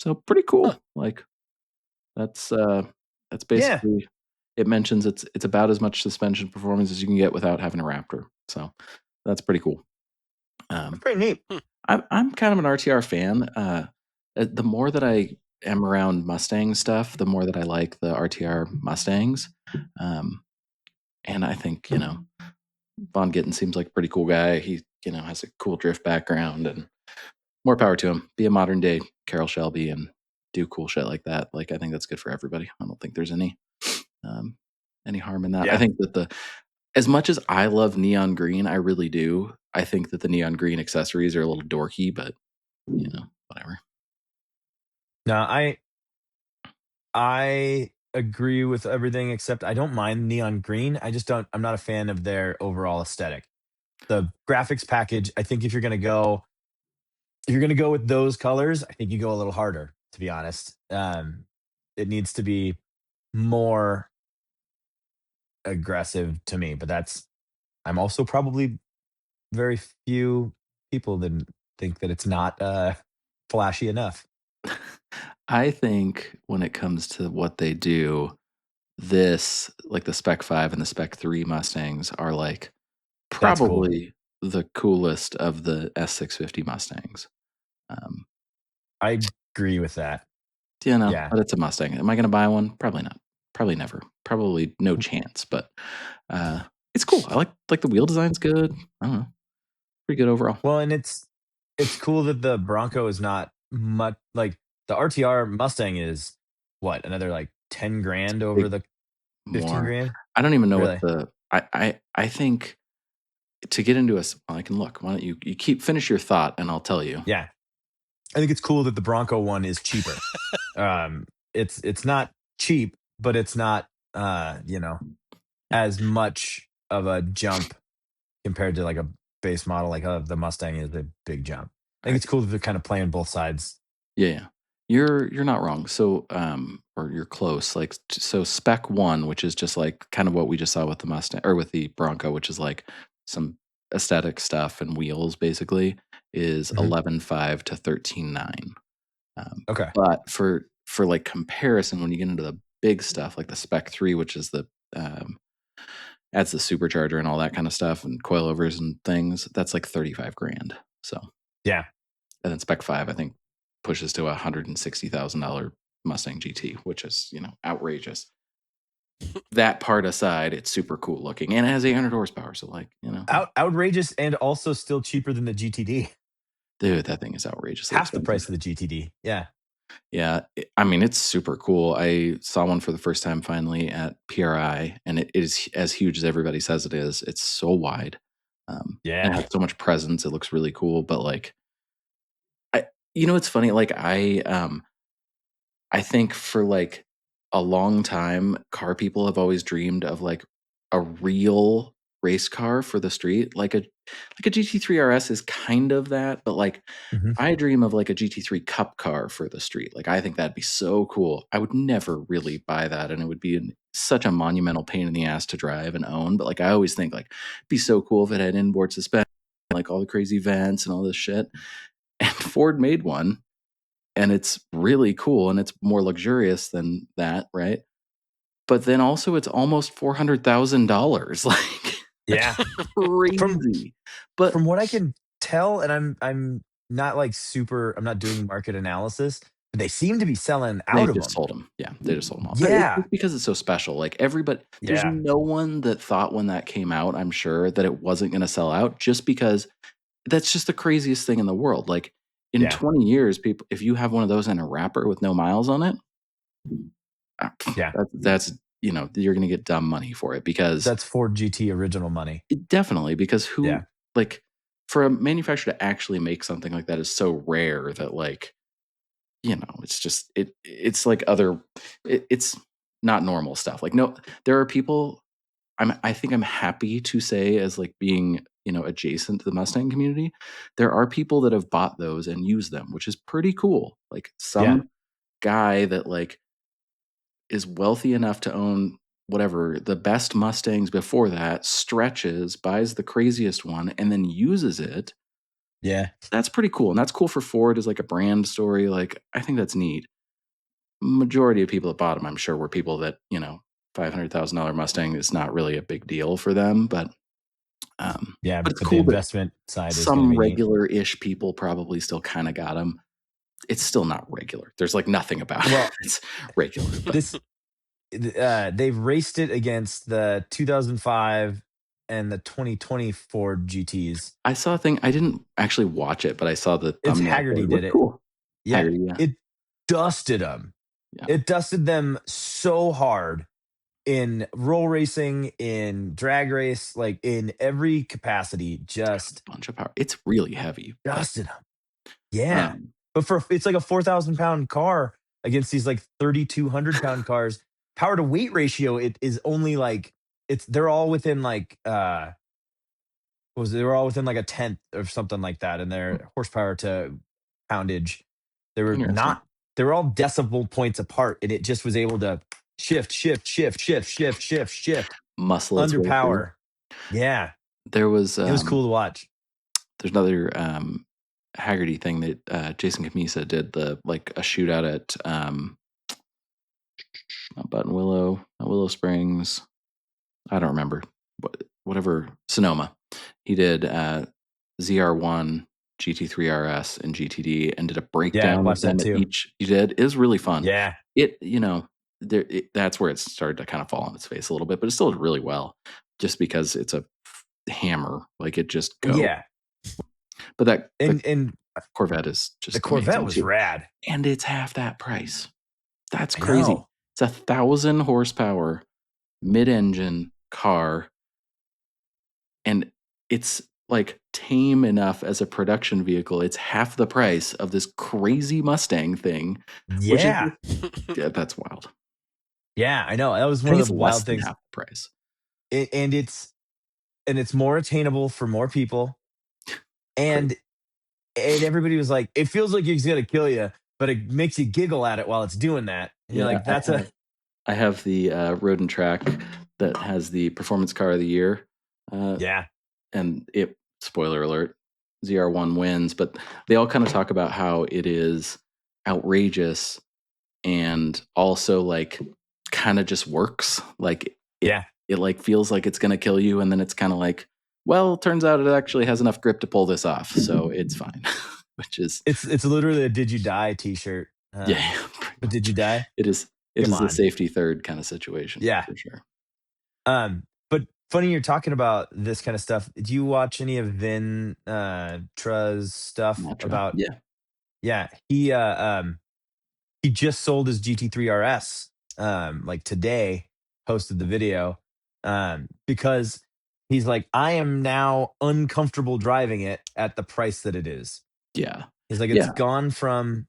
So pretty
Huh.
cool. Like that's
Yeah.
basically it mentions it's about as much suspension performance as you can get without having a Raptor. So that's pretty cool.
That's pretty neat.
Hmm.
I'm kind of an RTR fan. The more that I am around Mustang stuff, the more that I like the RTR Mustangs. Um, and I think Von Gittin seems like a pretty cool guy. He has a cool drift background, and more power to him. Be a modern day Carroll Shelby and do cool shit like that. Like I think that's good for everybody. I don't think there's um, any harm in that. I
Yeah.
think that as much as I love neon green, I really do. I think that the neon green accessories are a little dorky, but whatever.
No, I agree with everything except I don't mind neon green. I'm not a fan of their overall aesthetic. The graphics package, I think if you're gonna go with those colors, I think you go a little harder, to be honest. It needs to be more aggressive to me, but I'm also probably very few people that think that it's not flashy enough.
I think when it comes to what they do, this like the Spec 5 and the Spec 3 Mustangs are like
That's cool.
probably the coolest of the S650 Mustangs. Um,
I agree with that. Yeah.
but it's a Mustang. Am I going to buy one? Probably not. Probably never. Probably no chance. But it's cool. I like the wheel design's good. I don't know, pretty good overall.
Well, and it's cool that the Bronco is not much like the RTR Mustang is what, another like 10 grand over
Big
the 15
more.
grand?
I don't even know what
Really?
the I think to get into I can look. Why don't you keep finish your thought and I'll tell you.
Yeah. I think it's cool that the Bronco one is cheaper. It's not cheap, but it's not as much of a jump compared to like a base model like the Mustang is a big jump. I think
I,
it's cool that they're kind of playing both sides.
yeah, yeah. You're not wrong. So, or you're close. Like, so spec one, which is just like kind of what we just saw with the Mustang or with the Bronco, which is like some aesthetic stuff and wheels, basically, is
Mhm.
11.5 to 13.9.
Okay.
But for like comparison, when you get into the big stuff, like the spec three, which is the um, adds the supercharger and all that kind of stuff and coilovers and things, that's like 35 grand. So,
Yeah.
and then Spec 5, I think, pushes to a $160,000 Mustang GT, which is, outrageous. That part aside, it's super cool looking and it has 800 horsepower. So, like,
Outrageous and also still cheaper than the GTD.
dude, that thing is outrageously
Half the
expensive.
price of the GTD. Yeah.
Yeah. I mean, it's super cool. I saw one for the first time finally at PRI, and it is as huge as everybody says it is. It's so wide. And it
Yeah.
has so much presence. It looks really cool. But, like, it's funny. Like, I think for like a long time, car people have always dreamed of like a real race car for the street. Like a GT3 RS is kind of that, but like
Mhm.
I dream of like a GT3 Cup car for the street. Like I think that'd be so cool. I would never really buy that, and it would be such a monumental pain in the ass to drive and own. But like I always think like it'd be so cool if it had inboard suspension, like all the crazy vents and all this shit. And Ford made one, and it's really cool and it's more luxurious than that, right? But then also it's almost $400,000. Like that's
Yeah. From
crazy. But
from what I can tell, and I'm not like super, I'm not doing market analysis, but they seem to be selling
they
out of
just
them.
sold them. Yeah, they just sold them all. But it's
Yeah.
just because it's so special. Like everybody, there's
Yeah.
no one that thought when that came out, I'm sure, that it wasn't going to sell out just because that's just the craziest thing in the world. Like in
Yeah.
20 years, people, if you have one of those in a wrapper with no miles on it,
Yeah.
you're going to get dumb money for it because
That's Ford GT original money.
definitely, because
Yeah.
like, for a manufacturer to actually make something like that is so rare that, like, it's just, it's like it's not normal stuff. Like, no, there are people, I think I'm happy to say, as like being, adjacent to the Mustang community, there are people that have bought those and used them, which is pretty cool. Like
Yeah.
some guy that like is wealthy enough to own whatever the best Mustangs before that, stretches, buys the craziest one, and then uses it.
Yeah.
That's pretty cool. And that's cool for Ford as like a brand story. Like, I think that's neat. Majority of people that bought them, I'm sure, were people that, $500,000 Mustang is not really a big deal for them.
Yeah.
But it's
But the
cool that
investment side is going to
some
be neat.
regular ish people probably still kind of got them. It's still not regular. There's like nothing about it.
Well,
It's regular, but
this they've raced it against the 2005 and the 2020 Ford GTs.
I saw a thing. I didn't actually watch it, but I saw the
It's
thumbnail for it.
Haggerty
It
did
looked
it.
cool.
Yeah.
Haggerty, yeah.
It dusted them.
Yeah.
It dusted them so hard in roll racing, in drag race, like in every capacity, just
Bunch of power. It's really heavy, but
dusted them. Yeah.
um,
But for it's like a 4,000 pound car against these like 3,200 pound cars. Power to weight ratio, it is only like they're all within like they were all within like a tenth or something like that in their horsepower to poundage. They were
interesting.
not they were all decimal points apart, and it just was able to shift, shift, shift, shift, shift, shift, shift
Muscle its
under
way through.
power. Yeah.
There was
It was cool to watch.
there's another Haggerty thing that Jason Camisa did, the like a shootout at not Button Willow, not Willow Springs. I don't remember. Whatever, Sonoma. He did ZR1, GT3 RS, and GTD, and did a
Yeah,
breakdown of
watch that
them at
too.
each. You did. It was really fun.
Yeah.
That's where it started to kind of fall on its face a little bit, but it still did really well, just because it's a hammer. Like it just goes.
Yeah.
But the
And
Corvette is
the
just
Corvette
amazing
was
too,
rad.
and it's half that price. That's
I
crazy.
know.
It's 1,000 horsepower mid-engine car, and it's like tame enough as a production vehicle. It's half the price of this crazy Mustang thing, which is
Yeah.
yeah, that's wild.
Yeah, I know. That was
I
one
think
of
it's
the
less
wild
than
things.
half the price.
It, and it's more attainable for more people.
Crazy.
And everybody was like, it feels like he's gonna kill you. but it makes you giggle at it while it's doing that. And you're like, that's
I have the Road and Track that has the Performance Car of the Year.
yeah.
And it, spoiler alert, ZR1 wins, but they all kind of talk about how it is outrageous and also like kind of just works. Like it like feels like it's going to kill you, and then it's kind of like, well, turns out it actually has enough grip to pull this off, so it's fine. Which is
It's literally a "Did you die" T-shirt.
yeah,
But did you die?
it is
Come
a
on.
safety third kind of situation.
Yeah.
For sure.
But funny you're talking about this kind of stuff. Do you watch any of Vin Tra's stuff
Matra.
about?
Yeah.
He just sold his GT3 RS like today. Posted the video because he's like, I am now uncomfortable driving it at the price that it is.
Yeah.
He's like, it's gone from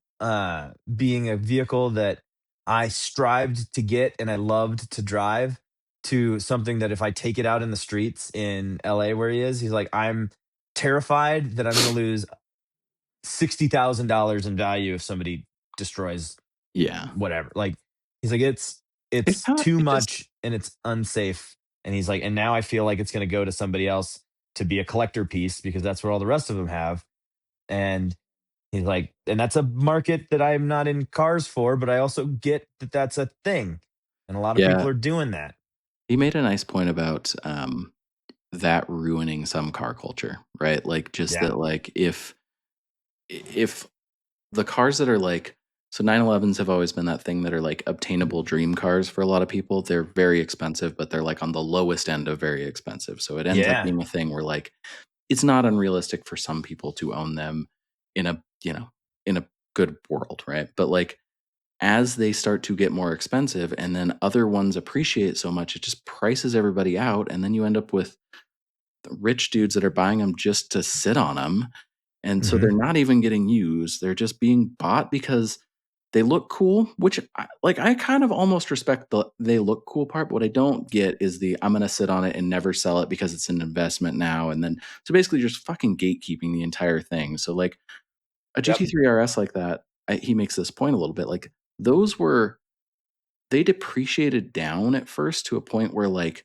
being a vehicle that I strived to get and I loved to drive to something that if I take it out in the streets in LA where he is, he's like, I'm terrified that I'm going to lose $60,000 in value if somebody destroys whatever. Like, he's like, it's too much and it's unsafe. And he's like, and now I feel like it's going to go to somebody else to be a collector piece because that's what all the rest of them have. And he's like, and that's a market that I'm not in cars for, but I also get that that's a thing. And a lot of people are doing that.
He made a nice point about that ruining some car culture, right? Like just that, like if the cars that are like, so 911s have always been that thing that are like obtainable dream cars for a lot of people. They're very expensive, but they're like on the lowest end of very expensive. So it ends up being a thing where like it's not unrealistic for some people to own them in a, you know, in a good world, right? But like as they start to get more expensive and then other ones appreciate so much, it just prices everybody out. And then you end up with rich dudes that are buying them just to sit on them. And so they're not even getting used. They're just being bought because they look cool, which I kind of almost respect the they look cool part. But what I don't get is the I'm going to sit on it and never sell it because it's an investment now. And then so basically just fucking gatekeeping the entire thing. So like a GT3 RS like that, he makes this point a little bit. Like those they depreciated down at first to a point where like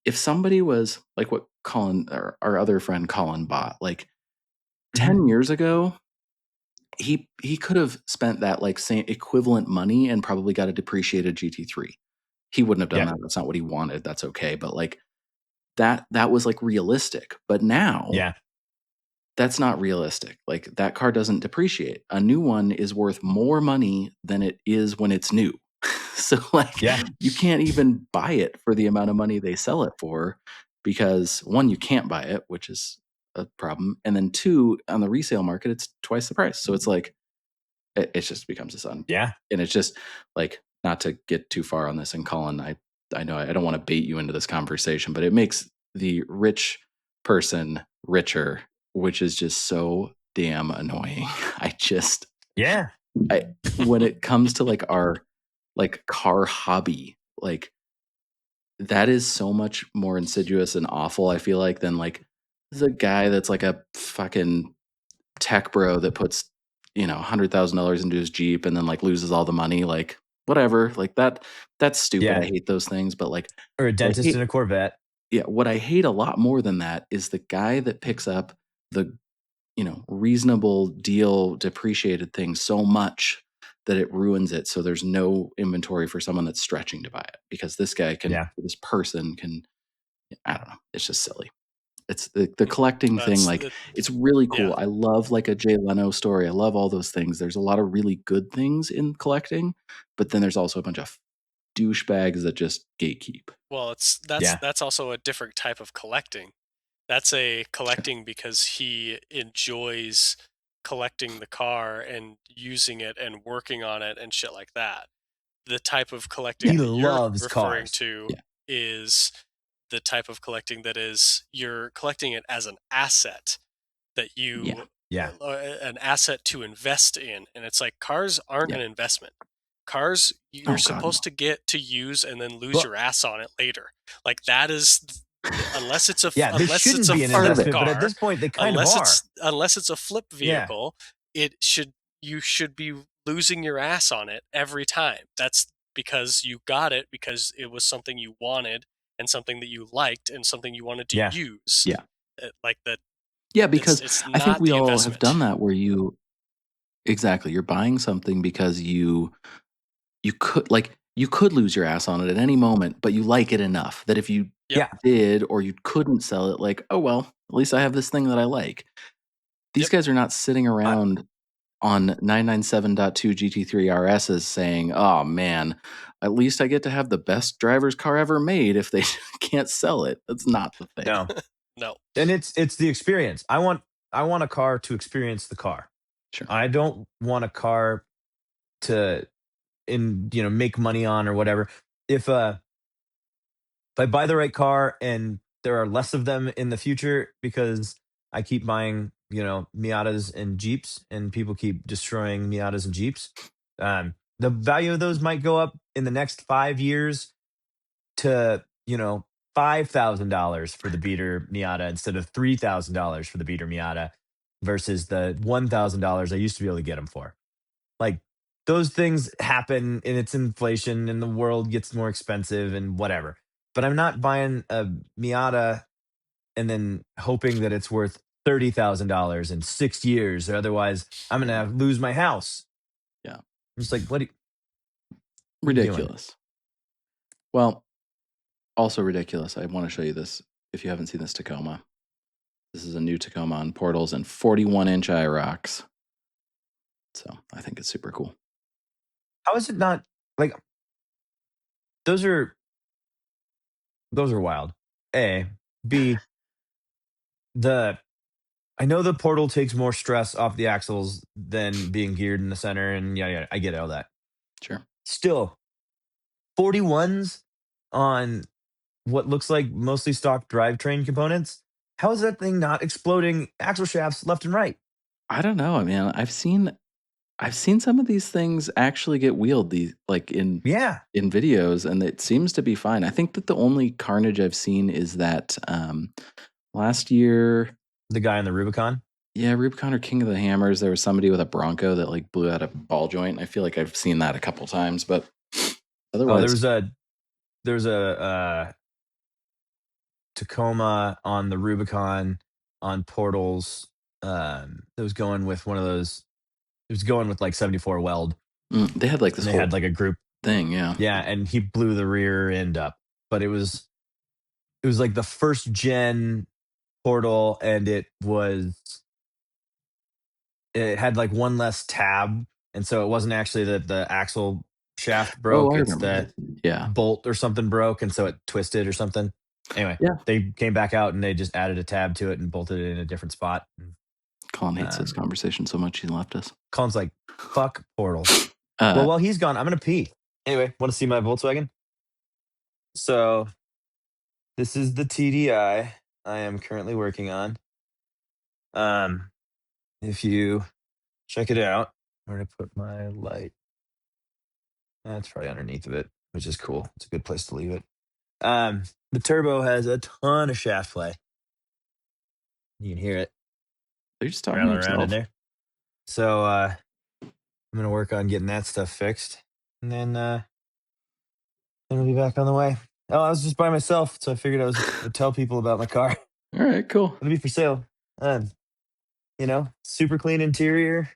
if somebody was like what Colin or our other friend Colin bought, like 10 years ago, he could have spent that like same equivalent money and probably got a depreciated GT3. He wouldn't have done that. That's not what he wanted. That's okay. But like that was like realistic. But now that's not realistic. Like that car doesn't depreciate. A new one is worth more money than it is when it's new. So like you can't even buy it for the amount of money they sell it for because one, you can't buy it, which is a problem. And then two, on the resale market, it's twice the price. So it's like, it just becomes a sun.
Yeah.
And it's just like, not to get too far on this. And Colin, I know I don't want to bait you into this conversation, but it makes the rich person richer, which is just so damn annoying. When it comes to like our like car hobby, like that is so much more insidious and awful, I feel like, than like the guy that's like a fucking tech bro that puts, you know, $100,000 into his Jeep and then like loses all the money. Like whatever, like that's stupid. I hate those things, but like,
or a dentist in a Corvette.
Yeah. What I hate a lot more than that is the guy that picks up the, you know, reasonable deal depreciated thing so much that it ruins it. So there's no inventory for someone that's stretching to buy it because this guy can, this person can, I don't know. It's just silly. It's the collecting thing. Like it's really cool. I love like a Jay Leno story. I love all those things. There's a lot of really good things in collecting, but then there's also a bunch of douchebags that just gatekeep.
Well, that's also a different type of collecting. That's a collecting because he enjoys collecting the car and using it and working on it and shit like that. The type of collecting that you're referring to is the type of collecting that is you're collecting it as an asset that you an asset to invest in. And it's like cars aren't an investment. Cars you're supposed to get to use and then lose your ass on it later. Like that is unless it's a unless it's a flip car,
but at this point they kind of are.
Unless it's a flip vehicle, you should be losing your ass on it every time. That's because you got it because it was something you wanted and something that you liked and something you wanted to
Yeah.
use.
Yeah.
Like that.
Yeah, because
It's
I think
not
we
the
all have
investment.
done that where exactly, you're buying something because you could lose your ass on it at any moment, but you like it enough that if you
Yep.
Yeah.
did or you couldn't sell it, like, oh well, at least I have this thing that I like. These
Yep.
guys are not sitting around on 997.2 GT3 RSs saying, "Oh man, at least I get to have the best driver's car ever made if they can't sell it." That's not the thing.
No.
No.
And it's the experience. I want a car to experience the car.
Sure.
I don't want a car to make money on or whatever. If I buy the right car and there are less of them in the future because I keep buying, Miatas and Jeeps and people keep destroying Miatas and Jeeps, the value of those might go up in the next 5 years to, $5,000 for the beater Miata instead of $3,000 for the beater Miata versus the $1,000 I used to be able to get them for. Like those things happen and it's inflation and the world gets more expensive and whatever. But I'm not buying a Miata and then hoping that it's worth $30,000 in 6 years, or otherwise I'm gonna lose my house.
Yeah.
I'm just like, what are you doing?
Ridiculous. Well, also ridiculous. I want to show you this if you haven't seen this Tacoma. This is a new Tacoma on portals and 41-inch IROCs. So I think it's super cool.
How is it not like those are wild? A. B. I know the portal takes more stress off the axles than being geared in the center, and yeah, I get all that.
Sure.
Still, 41s on what looks like mostly stock drivetrain components. How is that thing not exploding axle shafts left and right?
I don't know. I mean, I've seen some of these things actually get wheeled
Yeah,
in videos, and it seems to be fine. I think that the only carnage I've seen is that last year,
the guy on the Rubicon.
yeah, Rubicon or King of the Hammers, there was somebody with a Bronco that like blew out a ball joint. I feel like I've seen that a couple times, but
Oh,
otherwise,
there was a Tacoma on the Rubicon on portals. That was going with one of those. It was going with like 74 weld,
they had like this
and they
whole
had like a group.
thing, yeah.
Yeah, and he blew the rear end up, but it was like the first gen portal, and it had like one less tab, and so it wasn't actually that the axle shaft
Oh,
broke,
I
it's
remember
that
this. Yeah,
bolt or something broke, and so it twisted or something. Anyway,
yeah.
they came back out and they just added a tab to it and bolted it in a different spot.
Colin hates this conversation so much he left us.
Colin's like, fuck portals. Well, while he's gone, I'm gonna pee. Anyway, want to see my Volkswagen? So this is the TDI I am currently working on. If you check it out, where did I put my light? That's probably underneath of it, which is cool. It's a good place to leave it. The turbo has a ton of shaft play. You can hear it
they're just talking to
rattling around in
himself.
there. So I'm gonna work on getting that stuff fixed, and then we'll be back on the way. Oh, I was just by myself, so I figured I'd tell people about my car.
All right, cool.
It'll be for sale. Super clean interior,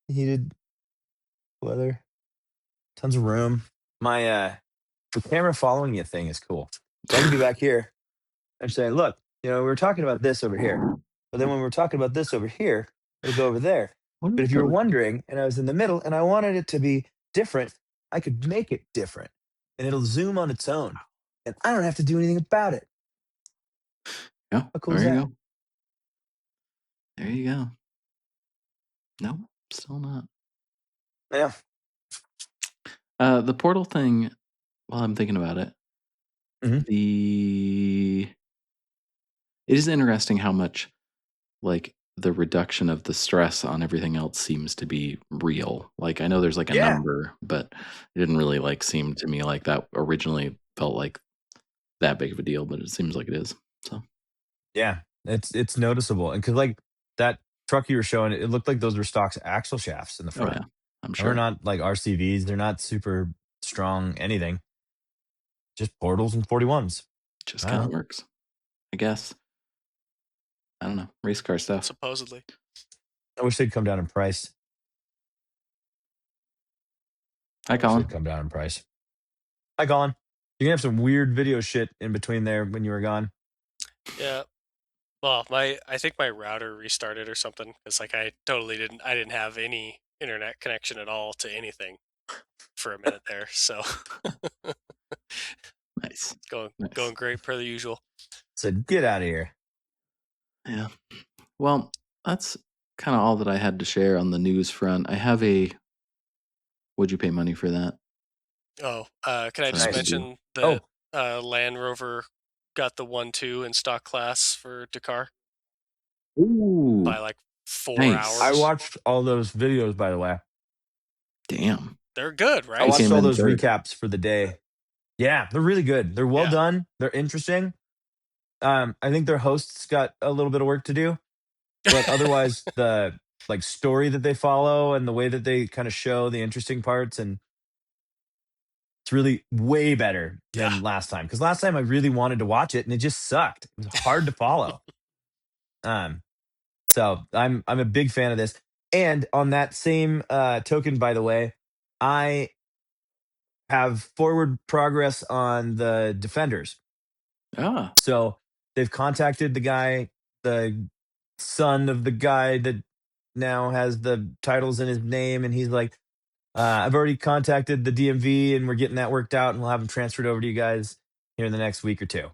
heated weather, tons of room. My the camera following you thing is cool. So I can be back here and say, look, we were talking about this over here. But then when we were talking about this over here, it'll go over there.
What are
But
we
if you were
talking-
wondering and I was in the middle and I wanted it to be different, I could make it different and it'll zoom on its own. And I don't have to do anything about it.
Yeah,
How cool is
there you
that?
go. There you go. No, still not.
Yeah.
The portal thing, while I'm thinking about it,
Mhm.
it is interesting how much like the reduction of the stress on everything else seems to be real. Like I know there's like a
Yeah.
number, but it didn't really like seem to me like that originally felt like that big of a deal, but it seems like it is. So
Yeah. It's noticeable. And cause like that truck you were showing, it looked like those were stock axle shafts in the
Oh
front.
yeah, I'm
They're
sure.
not like RCVs. They're not super strong anything. Just portals and 41s.
Just
I
kind
don't
of
know.
works, I guess. I don't know. Race car stuff.
Supposedly.
I wish they'd come down in price.
Hi,
I wish they'd
Colin.
come down in price. Hi, Colin. You're gonna have some weird video shit in between there when you were gone.
Yeah. Well, I think my router restarted or something because like I didn't have any internet connection at all to anything for a minute there. So
Nice.
going
Nice.
great per the usual.
Said, get out of here.
Yeah. Well, that's kind of all that I had to share on the news front. I have a. Would you pay money for that?
Oh, can I
So
just
I could
Nice.
do.
mention
Oh,
that Land Rover got the 1-2 in stock class for Dakar
Ooh,
by like 4
nice.
I
hours?
watched all those videos, by the way.
Damn.
They're good,
I
right?
He
watched
came
all
in
those
third.
recaps for the day. Yeah, they're really good. They're well
Yeah.
done. They're interesting. I think their hosts got a little bit of work to do, but otherwise the like story that they follow and the way that they kind of show the interesting parts, and it's really way better
Yeah.
than last time. Because last time I really wanted to watch it and it just sucked. It was hard to follow. So I'm a big fan of this. And on that same token, by the way, I have forward progress on the Defenders.
Ah,
So they've contacted the guy, the son of the guy that now has the titles in his name, and he's like, I've already contacted the DMV, and we're getting that worked out, and we'll have them transferred over to you guys here in the next week or two.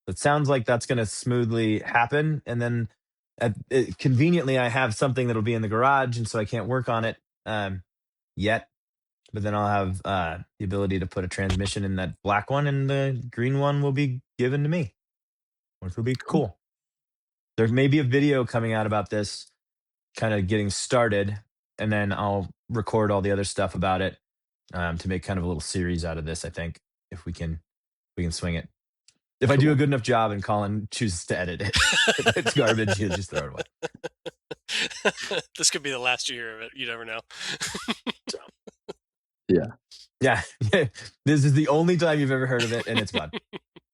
It sounds like that's going to smoothly happen, and then conveniently, I have something that'll be in the garage, and so I can't work on it yet. But then I'll have the ability to put a transmission in that black one, and the green one will be given to me, which will be cool. There may be a video coming out about this, kind of getting started, and then I'll record all the other stuff about it to make kind of a little series out of this. I think if we can swing it. If I do a
Cool.
good enough job and Colin chooses to edit it, if it's garbage, he'll just throw it away.
This could be the last you hear of it. You never know.
Yeah, this is the only time you've ever heard of it, and it's fun.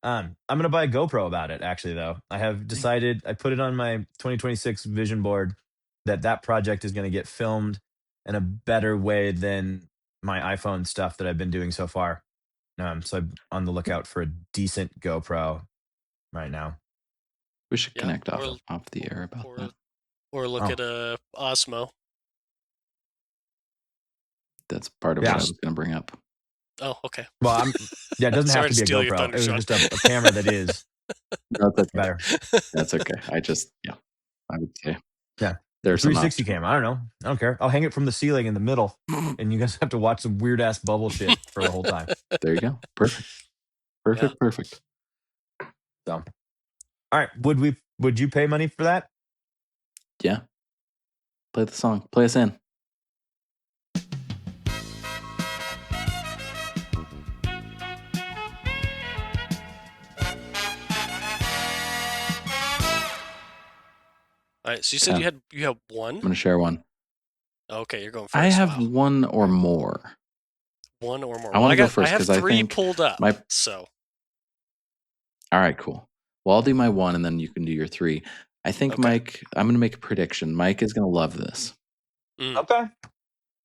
I'm gonna buy a GoPro about it. Actually, though, I have decided. I put it on my 2026 vision board that project is going to get filmed in a better way than my iPhone stuff that I've been doing so far. So I'm on the lookout for a decent GoPro right now.
we should
Yeah,
connect
or-
off the air about that.
Or look
Oh.
at a Osmo.
That's part of
Yeah.
what I was going to bring up.
Oh, okay.
Well, it doesn't
Sorry
have
to
to be a
steal your
GoPro.
thunder,
It was
Sean.
just a camera that is
That's okay.
better.
That's okay. I would say.
Yeah.
There's some
360 cam. I don't know. I don't care. I'll hang it from the ceiling in the middle, and you guys have to watch some weird ass bubble shit for the whole time.
There you go. Perfect. Perfect.
So, all right. Would you pay money for that?
Yeah. Play the song. Play us in.
All right. So you said
Yeah.
you have one.
I'm going to share one.
Okay, you're going first.
I have
Wow.
one or more.
One or more.
I wanna go first
I have
'cause I
three
think
pulled up.
my-
So
All right, cool. Well, I'll do my one and then you can do your three. I think
Okay.
Mike, I'm going to make a prediction. Mike is going to love this.
Okay.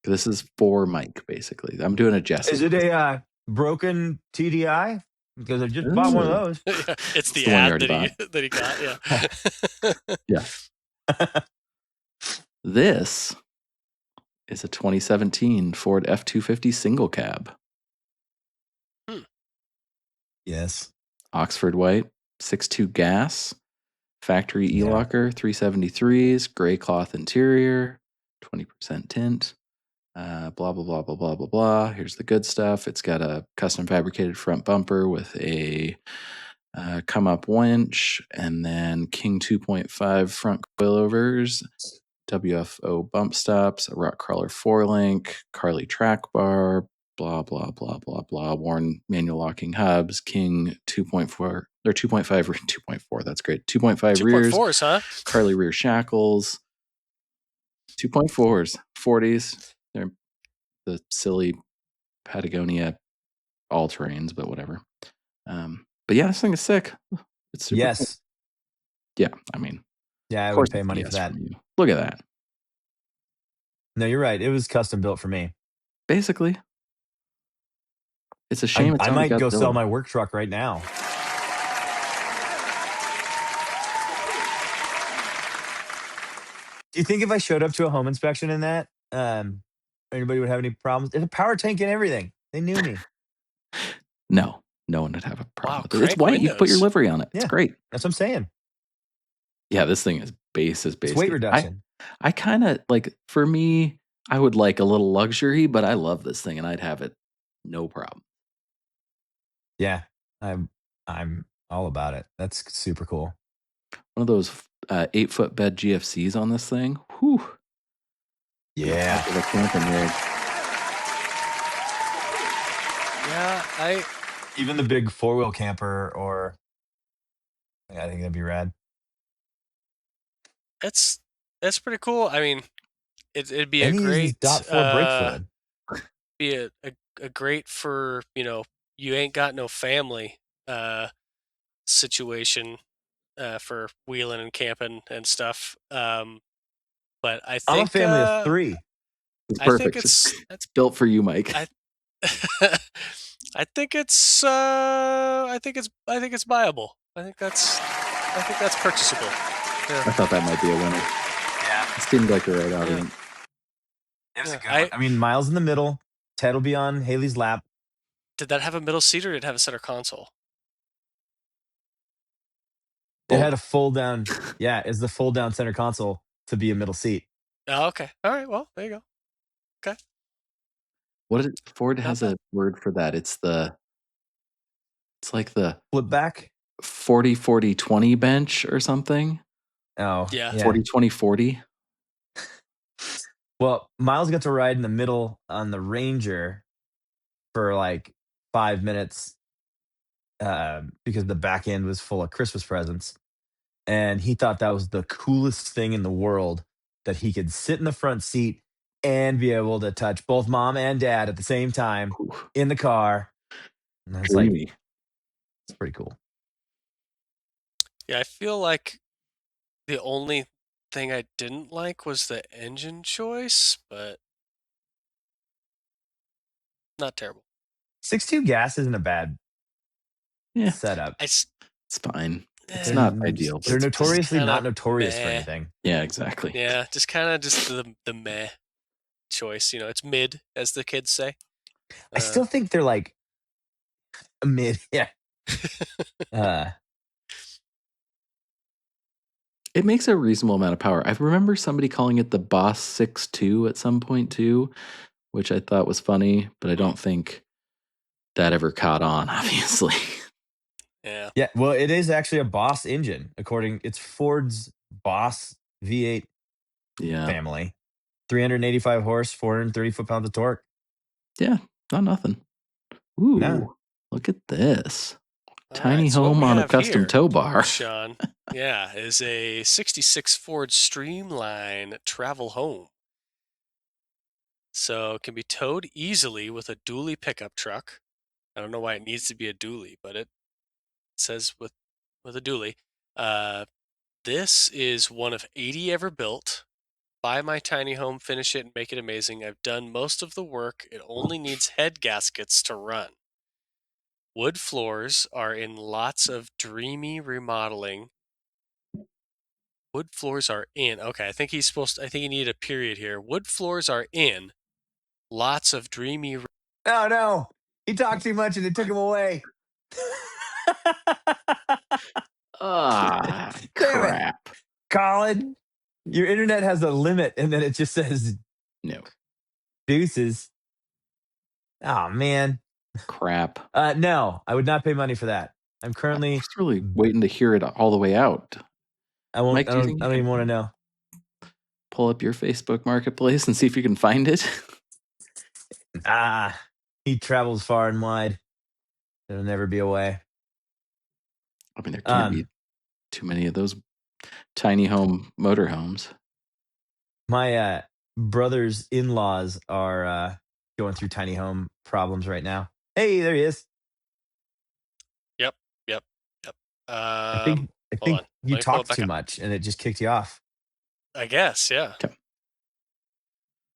This is for Mike, basically. I'm doing a Jesse.
Is it a broken TDI? Because I just bought one of those.
it's the
the one you
ad
already
that he got. Yeah.
Yeah. This is a 2017 Ford F-250 single cab.
Yes.
Oxford white, 6.2 gas, factory
Yeah.
e-locker, 373s, gray cloth interior, 20% tint, blah, blah, blah, blah, blah, blah, blah. Here's the good stuff. It's got a custom fabricated front bumper with a come up winch, and then King 2.5 front coilovers, WFO bump stops, a rock crawler 4-link, Carly track bar, blah, blah, blah, blah, blah, Warren manual locking hubs, King 2.4, or 2.5 or 2.4, that's great. 2.5 rears,
2.4s, huh?
Carly rear shackles, 2.4s, 40s. They're the silly Patagonia all terrains, but whatever. But yeah, this thing is sick. It's super cool.
Yes.
Yeah, I mean,
Yeah, I
of
would
course
pay
it's a
money for
yes
that.
from you. Look at that.
No, you're right. It was custom built for me.
Basically, it's a shame it's
I
not a
might go sell
Godzilla.
my work truck right now. Do you think if I showed up to a home inspection in that, anybody would have any problems? There's a power tank and everything. They knew me.
No, no one would have a problem
Wow,
with it. It's
crank
white. You can put your
windows.
livery on it. It's
Yeah.
great.
That's what I'm saying.
Yeah, this thing is
It's weight
basic.
reduction.
I kind of like, for me, I would like a little luxury, but I love this thing and I'd have it no problem.
Yeah. I'm all about it. That's super cool.
One of those 8-foot bed GFCs on this thing. Whew.
Yeah.
Heck of a camping rig.
Yeah,
Even the big 4-wheel camper, or I think that'd be rad.
that's pretty cool. I mean, it'd be a
And he uses
great
.4 brake fluid.
be a great for, you ain't got no family situation for wheeling and camping and stuff. But I
I'm a
think
family of 3.
It's
I think
perfect.
it's
It's built for you, Mike.
I I think it's viable. I think that's purchasable.
I thought that might be a winner.
Yeah.
It seemed like the right audience.
It was
Yeah,
a good one. I mean, Miles in the middle. Ted will be on Haley's lap.
Did that have a middle seat or did it have a center console?
It had a fold down. Yeah, it's the fold down center console to be a middle seat.
Oh, okay. All right. Well, there you go. Okay.
What is it? Ford
Not
has
bad.
a word for that. It's like the
Flip back.
40-40-20 bench or something.
Oh,
Yeah.
40-20-40.
Well, Miles got to ride in the middle on the Ranger for like 5 minutes because the back end was full of Christmas presents. And he thought that was the coolest thing in the world, that he could sit in the front seat and be able to touch both mom and dad at the same time
Ooh,
in the car. And it's like,
dreamy.
it's pretty cool.
Yeah, I feel like the only thing I didn't like was the engine choice, but not terrible.
6.2 gas isn't a bad
Yeah,
setup.
it's fine. It's
Eh,
not ideal, but
They're
it's fine.
notoriously
kinda
not notorious for
meh.
anything.
Yeah, exactly.
Yeah, just kind of just the meh choice. It's mid, as the kids say.
I still think they're like a mid. Yeah. Uh,
It makes a reasonable amount of power. I remember somebody calling it the Boss 6.2 at some point too, which I thought was funny, but I don't think that ever caught on, obviously.
Yeah.
yeah. Well, it is actually a Boss engine. It's Ford's Boss V8
Yeah.
family. 385 horse, 430 foot-pounds of torque.
Yeah, not nothing. Ooh,
No.
look at this.
All
Tiny
right, so what
home
we
on a
have
custom
here,
tow bar.
Sean, yeah, is a 66 Ford Streamline travel home. So it can be towed easily with a dually pickup truck. I don't know why it needs to be a dually, but it says with a dually. This is one of 80 ever built. Buy my tiny home, finish it, and make it amazing. I've done most of the work. It only needs head gaskets to run. Wood floors are in lots of dreamy remodeling. Wood floors are in. Okay, I think he needed a period here. Wood floors are in. Lots of dreamy.
Oh, no. He talked too much and it took him away.
Ah,
Damn it.
crap.
Colin, your internet has a limit and then it just says
No,
deuces. Oh, man.
crap.
No, I would not pay money for that. I'm
I
currently.
was really waiting to hear it all the way out.
I won't.
Mike,
I
do you
don't.
think
I
you
don't even
can
want to know.
pull up your Facebook Marketplace and see if you can find it?
He travels far and wide. There'll never be a way.
I mean, there can't be too many of those tiny home motorhomes.
My brother's in-laws are going through tiny home problems right now. Hey, there he is.
Yep, yep, yep.
I think I
Hold
think
on.
you
Let me pull it
talked
back
too
up.
much and it just kicked you off.
I guess, yeah.
Okay.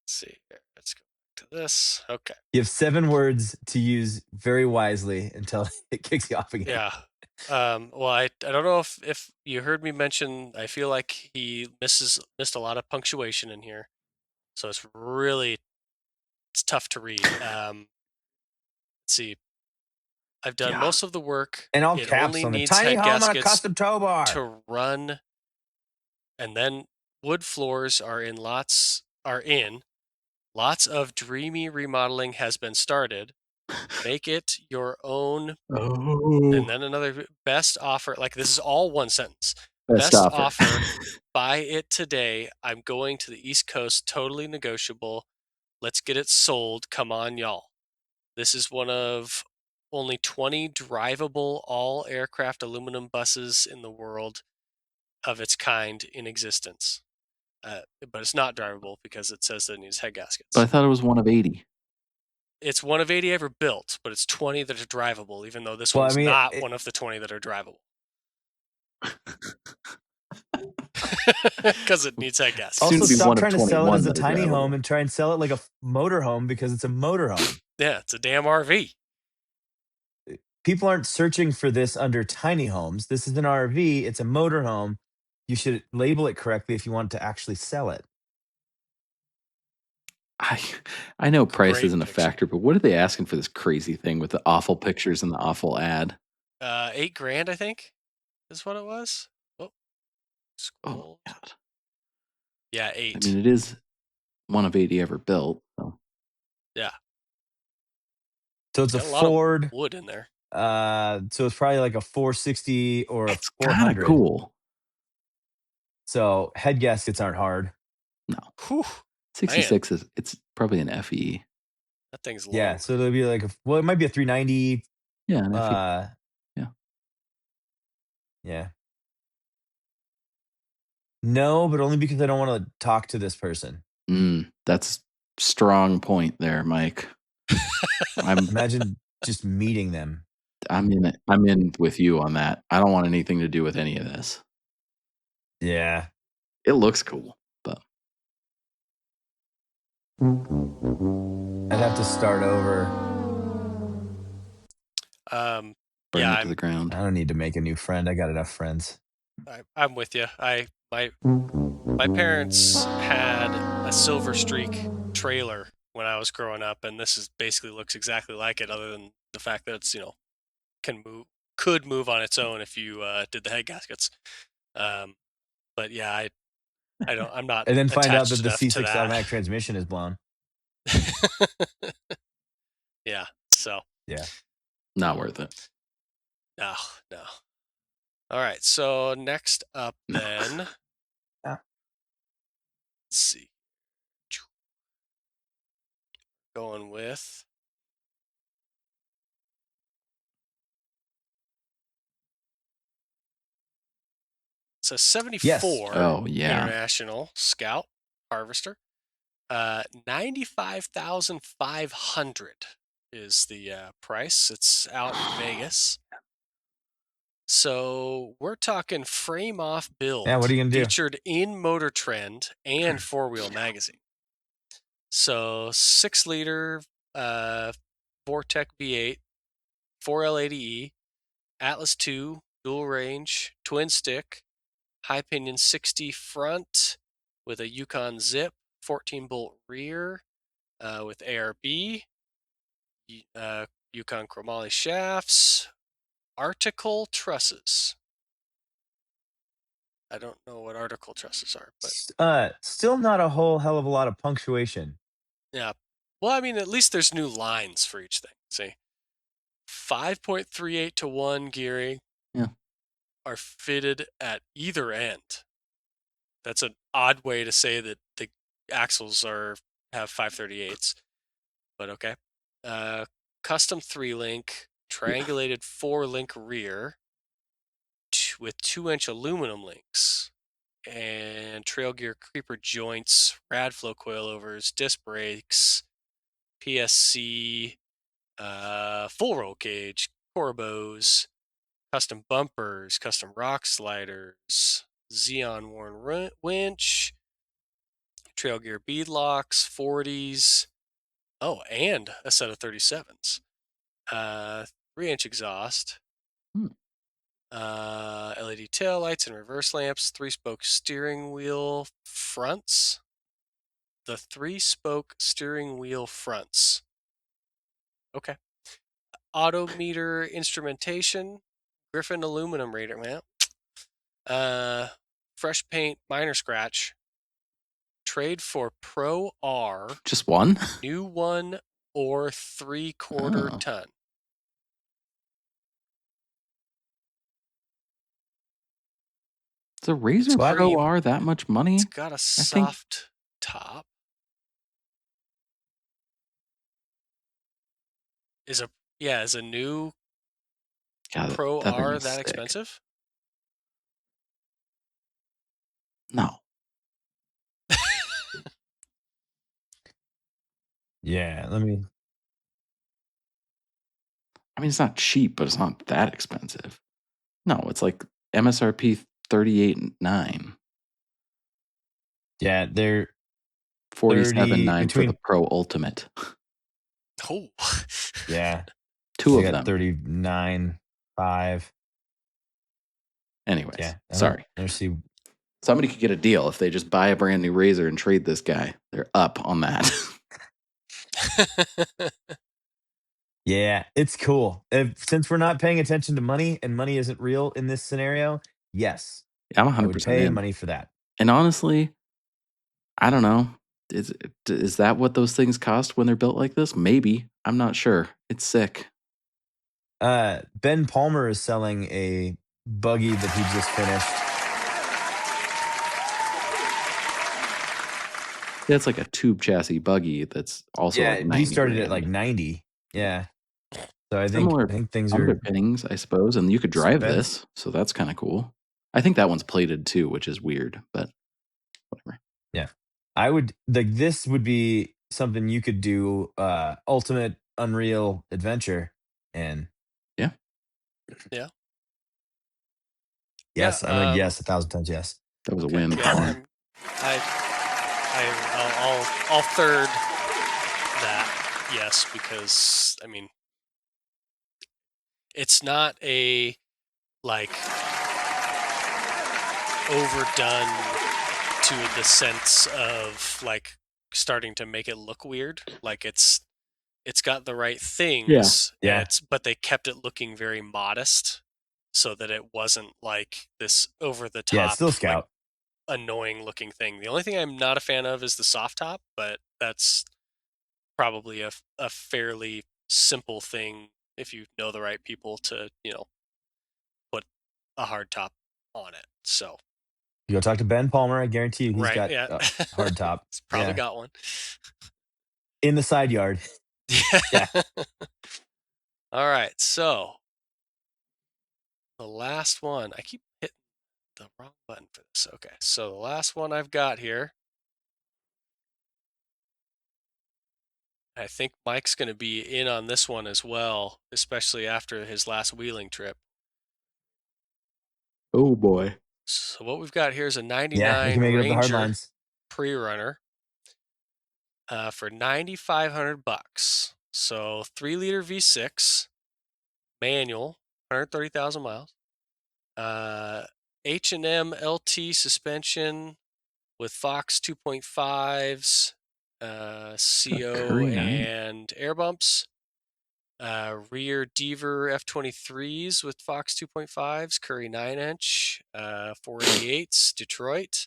Let's see here. Let's go back to this. Okay.
You have 7 words to use very wisely until it kicks you off again.
Yeah. Well, I don't know if you heard me mention. I feel like he missed a lot of punctuation in here, so it's tough to read. Let's see. I've done
Yeah.
most of the work.
And all
It
caps
only
on the
needs
tiny
head
home on a
gaskets
custom tow bar.
to run, and then wood floors are in. Lots of dreamy remodeling has been started. Make it your own.
Oh.
And then another best offer. Like, this is all one sentence.
Best offer.
Buy it today. I'm going to the East Coast. Totally negotiable. Let's get it sold. Come on, y'all. This is one of only 20 drivable all aircraft aluminum buses in the world of its kind in existence. But it's not drivable because it says that it needs head gaskets.
But I thought it was one of 80.
It's one of 80 ever built, but it's 20 that are drivable, even though this
Well, I
one's
mean,
not one of the 20 that are drivable. Because it needs head gaskets.
Soon
also
to be
stop
one of
trying to sell it
21
as a
that are
tiny home
drivable.
and try and sell it like a motor home because it's a motor home.
Yeah, it's a damn RV.
People aren't searching for this under tiny homes. This is an RV. It's a motor home. You should label it correctly if you want to actually sell it.
I know price
Great
isn't a
picture.
factor, but what are they asking for this crazy thing with the awful pictures and the awful ad?
$8,000, I think, is what it was. Oh,
Oh
scroll.
my God.
Yeah,
I
8.
mean, it is one of 80 ever built. So.
Yeah,
So it's a
got a lot of
Ford.
wood in there.
So it's probably like a 460 or a
It's kind of
400.
cool.
So head gaskets aren't hard.
No.
Whew,
66 is, it's probably an FE.
that thing's long.
Yeah. So it'll be like it might be a 390.
Yeah, an FE.
Yeah. Yeah. No, but only because I don't want to talk to this person.
That's strong point there, Mike.
Imagine just meeting them.
I'm in with you on that. I don't want anything to do with any of this.
Yeah.
It looks cool, but
I'd have to start over.
burn
Yeah,
it to the ground.
I don't need to make a new friend. I got enough friends.
I'm with you. My parents had a Silver Streak trailer when I was growing up, and this is basically looks exactly like it, other than the fact that it's could move on its own if you did the head gaskets. But yeah, I'm not
And then find out
attached
that the
enough to
C6
that.
automatic transmission is blown.
Yeah. So
Yeah.
Not worth it.
no. All right. So next up,
No.
then.
Yeah.
Let's see. Going with. It's a 74
Yes.
Oh, yeah.
International Scout Harvester. 95,500 is the price. It's out in Vegas. So we're talking frame off build.
Yeah, what are you gonna do?
Featured in Motor Trend and 4-Wheel Magazine. So 6-liter Vortec V8, 4L80E, Atlas 2, dual range, twin stick, high pinion 60 front with a Yukon Zip, 14-bolt rear with ARB, Yukon chromoly shafts, article trusses. I don't know what article trusses are, but
Still not a whole hell of a lot of punctuation.
yeah. Well, I mean, at least there's new lines for each thing. See, 5.38 to 1 gearing are fitted at either end. That's an odd way to say that the axles have 538s, but okay. Custom 3-link, triangulated 4-link rear with 2-inch aluminum links, and trail gear creeper joints, Radflow coilovers, disc brakes, PSC, full roll cage, corbos, custom bumpers, custom rock sliders, Xeon worn winch, trail gear bead locks, 40s. Oh, and a set of 37s. 3-inch exhaust.
Hmm.
LED tail lights and reverse lamps, 3-spoke steering wheel fronts. The 3-spoke steering wheel fronts. Okay. Odometer instrumentation, Griffin aluminum radar mount. Fresh paint, minor scratch. Trade for Pro R,
Just one?
new 1 or 3/4
Oh.
ton.
Is a Razor
What?
Pro R that much money?
It's got a
I think
soft top. Is a new
God,
Pro
that thing
R
is
that
sick.
expensive?
No.
Yeah, let me.
I mean, it's not cheap, but it's not that expensive. No, it's like MSRP 38.9,
Yeah, they're
47.9 for the
between.
Pro Ultimate.
Oh.
Yeah,
Two
they
of
got
them.
39.5.
Anyways,
Yeah, I don't
sorry.
see.
Somebody could get a deal if they just buy a brand new Razor and trade this guy. They're up on that.
Yeah, it's cool. Since we're not paying attention to money and money isn't real in this scenario, yes,
I'm
I would
100%
pay
in.
money for that.
And honestly, I don't know. Is that what those things cost when they're built like this? Maybe. I'm not sure. It's sick.
Ben Palmer is selling a buggy that he just finished.
Yeah, it's like a tube chassis buggy that's also like
Yeah, but he
90
started at like
grand.
90. Yeah. So I think
Similar
things are
underpinnings, I suppose, and you could drive
spent.
this, so that's kind of cool. I think that one's plated too, which is weird, but whatever.
Yeah. I would like this would be something you could do ultimate Unreal Adventure and
Yeah,
Yeah. Yeah.
yes, I'm like yes, 1,000 times yes.
that was a
Okay.
win,
Yeah.
Palmer.
I'll third that. Yes, because I mean, it's not a like overdone to the sense of like starting to make it look weird. Like it's got the right things, and
Yeah.
but they kept it looking very modest, so that it wasn't like this over the
Yeah, it's
top
still
like
Scout.
annoying looking thing. The only thing I'm not a fan of is the soft top, but that's probably a fairly simple thing if you know the right people to put a hard top on it. So
You go talk to Ben Palmer, I guarantee you he's
right,
got
yeah,
a hard top.
it's probably
Yeah.
got one.
In the side yard. Yeah.
All right, so the last one. I keep hitting the wrong button for this. Okay, so the last one I've got here. I think Mike's going to be in on this one as well, especially after his last wheeling trip.
Oh boy.
So what we've got here is a
Yeah, we
99
can make it up the hard
Ranger
lines.
pre-runner for $9,500. So 3-liter V6 manual, 130,000 miles. H&M LT suspension with Fox 2.5s,
Got a
CO
Curry 9.
and air bumps. Rear Deaver F23s with Fox 2.5s, Curry 9-inch, 488s, Detroit.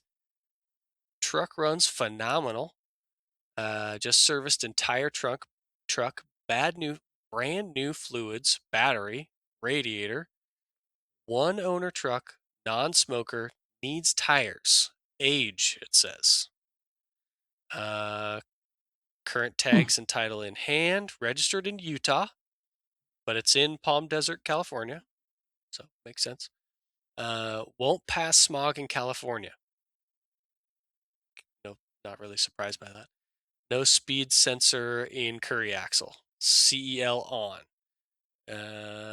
Truck runs phenomenal. Just serviced entire truck, brand new fluids, battery, radiator. One owner truck, non-smoker, needs tires. Age, it says. Current tags and title in hand, registered in Utah, but it's in Palm Desert, California, so makes sense. Won't pass smog in California. not really surprised by that. No speed sensor in Curry axle. CEL on.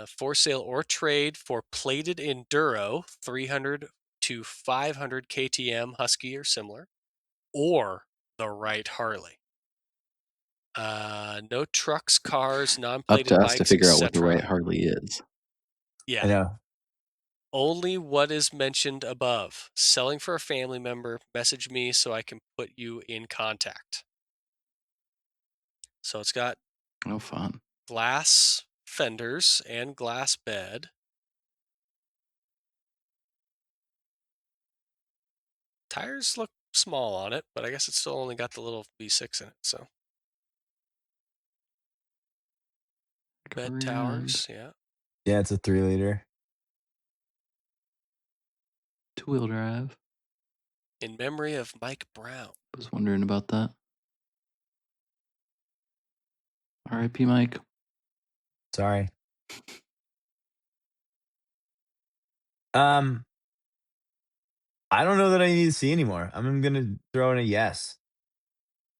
For sale or trade for plated enduro 300 to 500 KTM Husky or similar, or the right Harley. No trucks, cars,
Up
non-plated
to us to
bikes,
figure out what the right
etc.
Harley is.
I
Yeah,
know.
only what is mentioned above. Selling for a family member. Message me so I can put you in contact. So it's got
Oh, fun.
glass fenders and glass bed. Tires look small on it, but I guess it's still only got the little V6 in it. So bed
Rear end.
towers, yeah.
Yeah, it's a 3-liter.
2-wheel drive.
In memory of Mike Brown.
Was wondering about that. R.I.P. Mike.
Sorry. I don't know that I need to see anymore. I'm gonna throw in a yes.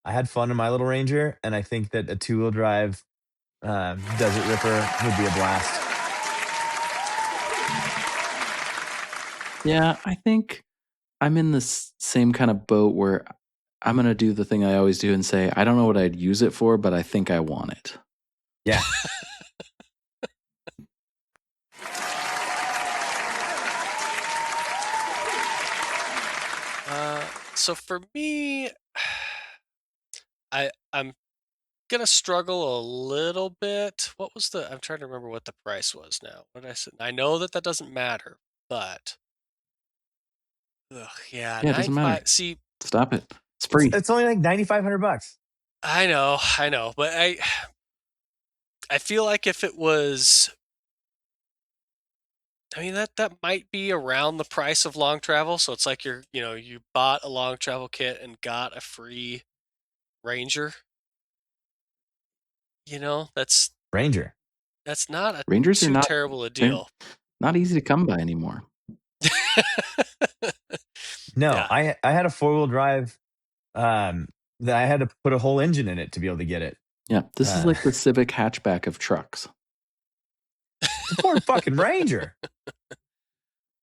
I had fun in my little Ranger, and I think that a 2-wheel drive Desert Ripper would be a blast.
Yeah, I think I'm in this same kind of boat where I'm going to do the thing I always do and say, I don't know what I'd use it for, but I think I want it.
Yeah.
So for me, I'm gonna struggle a little bit. What was the? I'm trying to remember what the price was now. What did I said? I know that doesn't matter, but yeah,
Yeah, it doesn't matter.
9.5. See,
Stop it. It's free.
It's only like $9,500.
I know, but I feel like if it was, I mean that might be around the price of long travel. So it's like you bought a long travel kit and got a free Ranger. That's
Ranger.
not
Rangers are
too
not
terrible a
they're
deal.
not easy to come by anymore.
No,
Yeah.
I had a 4-wheel drive that I had to put a whole engine in it to be able to get it.
Yeah, this is like the Civic hatchback of trucks.
It's a Ford fucking Ranger.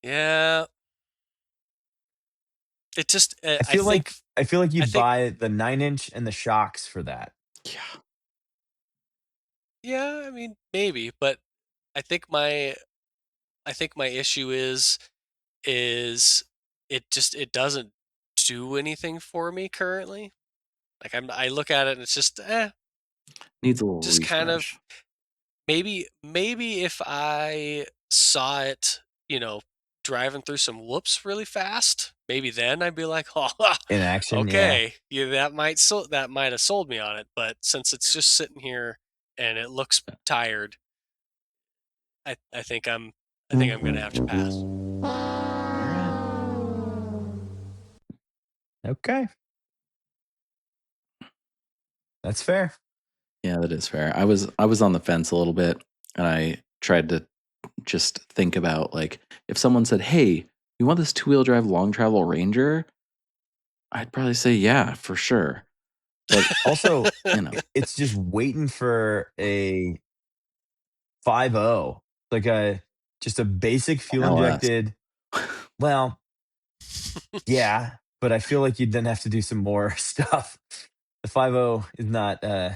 Yeah. It just
I feel like
I
you'd
think
buy the 9-inch and the shocks for that.
Yeah.
yeah, I mean maybe, but I think my issue is it doesn't do anything for me currently. Like I look at it and it's just
Needs a little
just kind of
refresh.
maybe if I saw it, driving through some whoops really fast, maybe then I'd be like, "Oh,
In action, yeah.
okay, yeah, that might have sold me on it." But since it's just sitting here and it looks tired, I think I'm gonna have to pass.
All right.
Okay. That's fair.
Yeah, that is fair. I was on the fence a little bit, and I tried to just think about, like, if someone said, "Hey, you want this 2-wheel drive long travel Ranger?" I'd probably say, "Yeah, for sure." But
Also,
you know,
it's just waiting for a 5.0, like just a basic fuel
LS.
injected. Well, yeah, but I feel like you'd then have to do some more stuff. The 5.0 is not
It's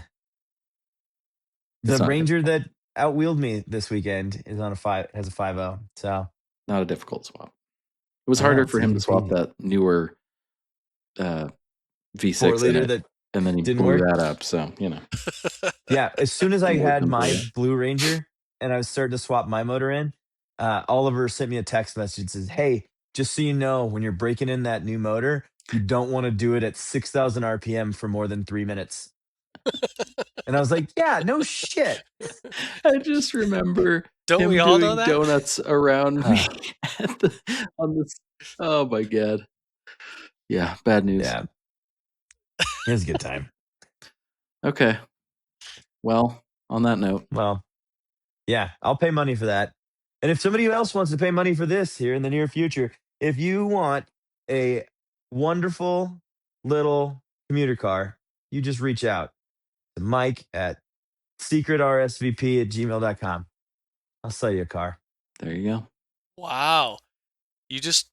the
not
Ranger
difficult.
that outwheeled me this weekend is on a 5 has a 5.0. So
Not a difficult swap. It was
I know
harder
it's
for him to
easy
swap
peasy.
that newer uh,
Four
V6 in
liter
it,
that
and then he
didn't
blew
work.
that up. So
Yeah, as soon as I
more
had
than
my
blew.
Blue Ranger and I was starting to swap my motor in, Oliver sent me a text message that says, "Hey, just so you know, when you're breaking in that new motor, you don't want to do it at 6,000 RPM for more than 3 minutes." And I was like, "Yeah, no shit."
I just remember
Don't we
him
all know
doing
that?
donuts around me
Uh,
on this. Oh my god! Yeah, bad news.
yeah, it was a good time.
Okay. Well, on that note,
Well, yeah, I'll pay money for that. And if somebody else wants to pay money for this here in the near future, if you want a wonderful little commuter car, you just reach out to Mike at secretrsvp@gmail.com. I'll sell you a car.
There you go.
Wow. You just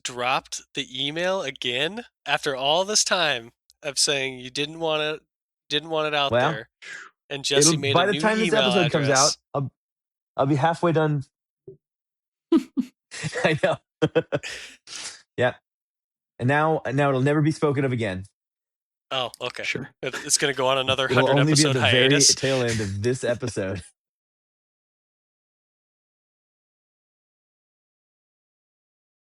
dropped the email again after all this time of saying you didn't want it out
Well,
there. And Jesse made a
by the
new
time this
email
episode comes out,
address.
I'll be halfway done. I know. Yeah. And now it'll never be spoken of again.
Oh, okay.
Sure.
It's going to go on another
It'll
100
only be at
episode
the very
hiatus.
tail end of this episode.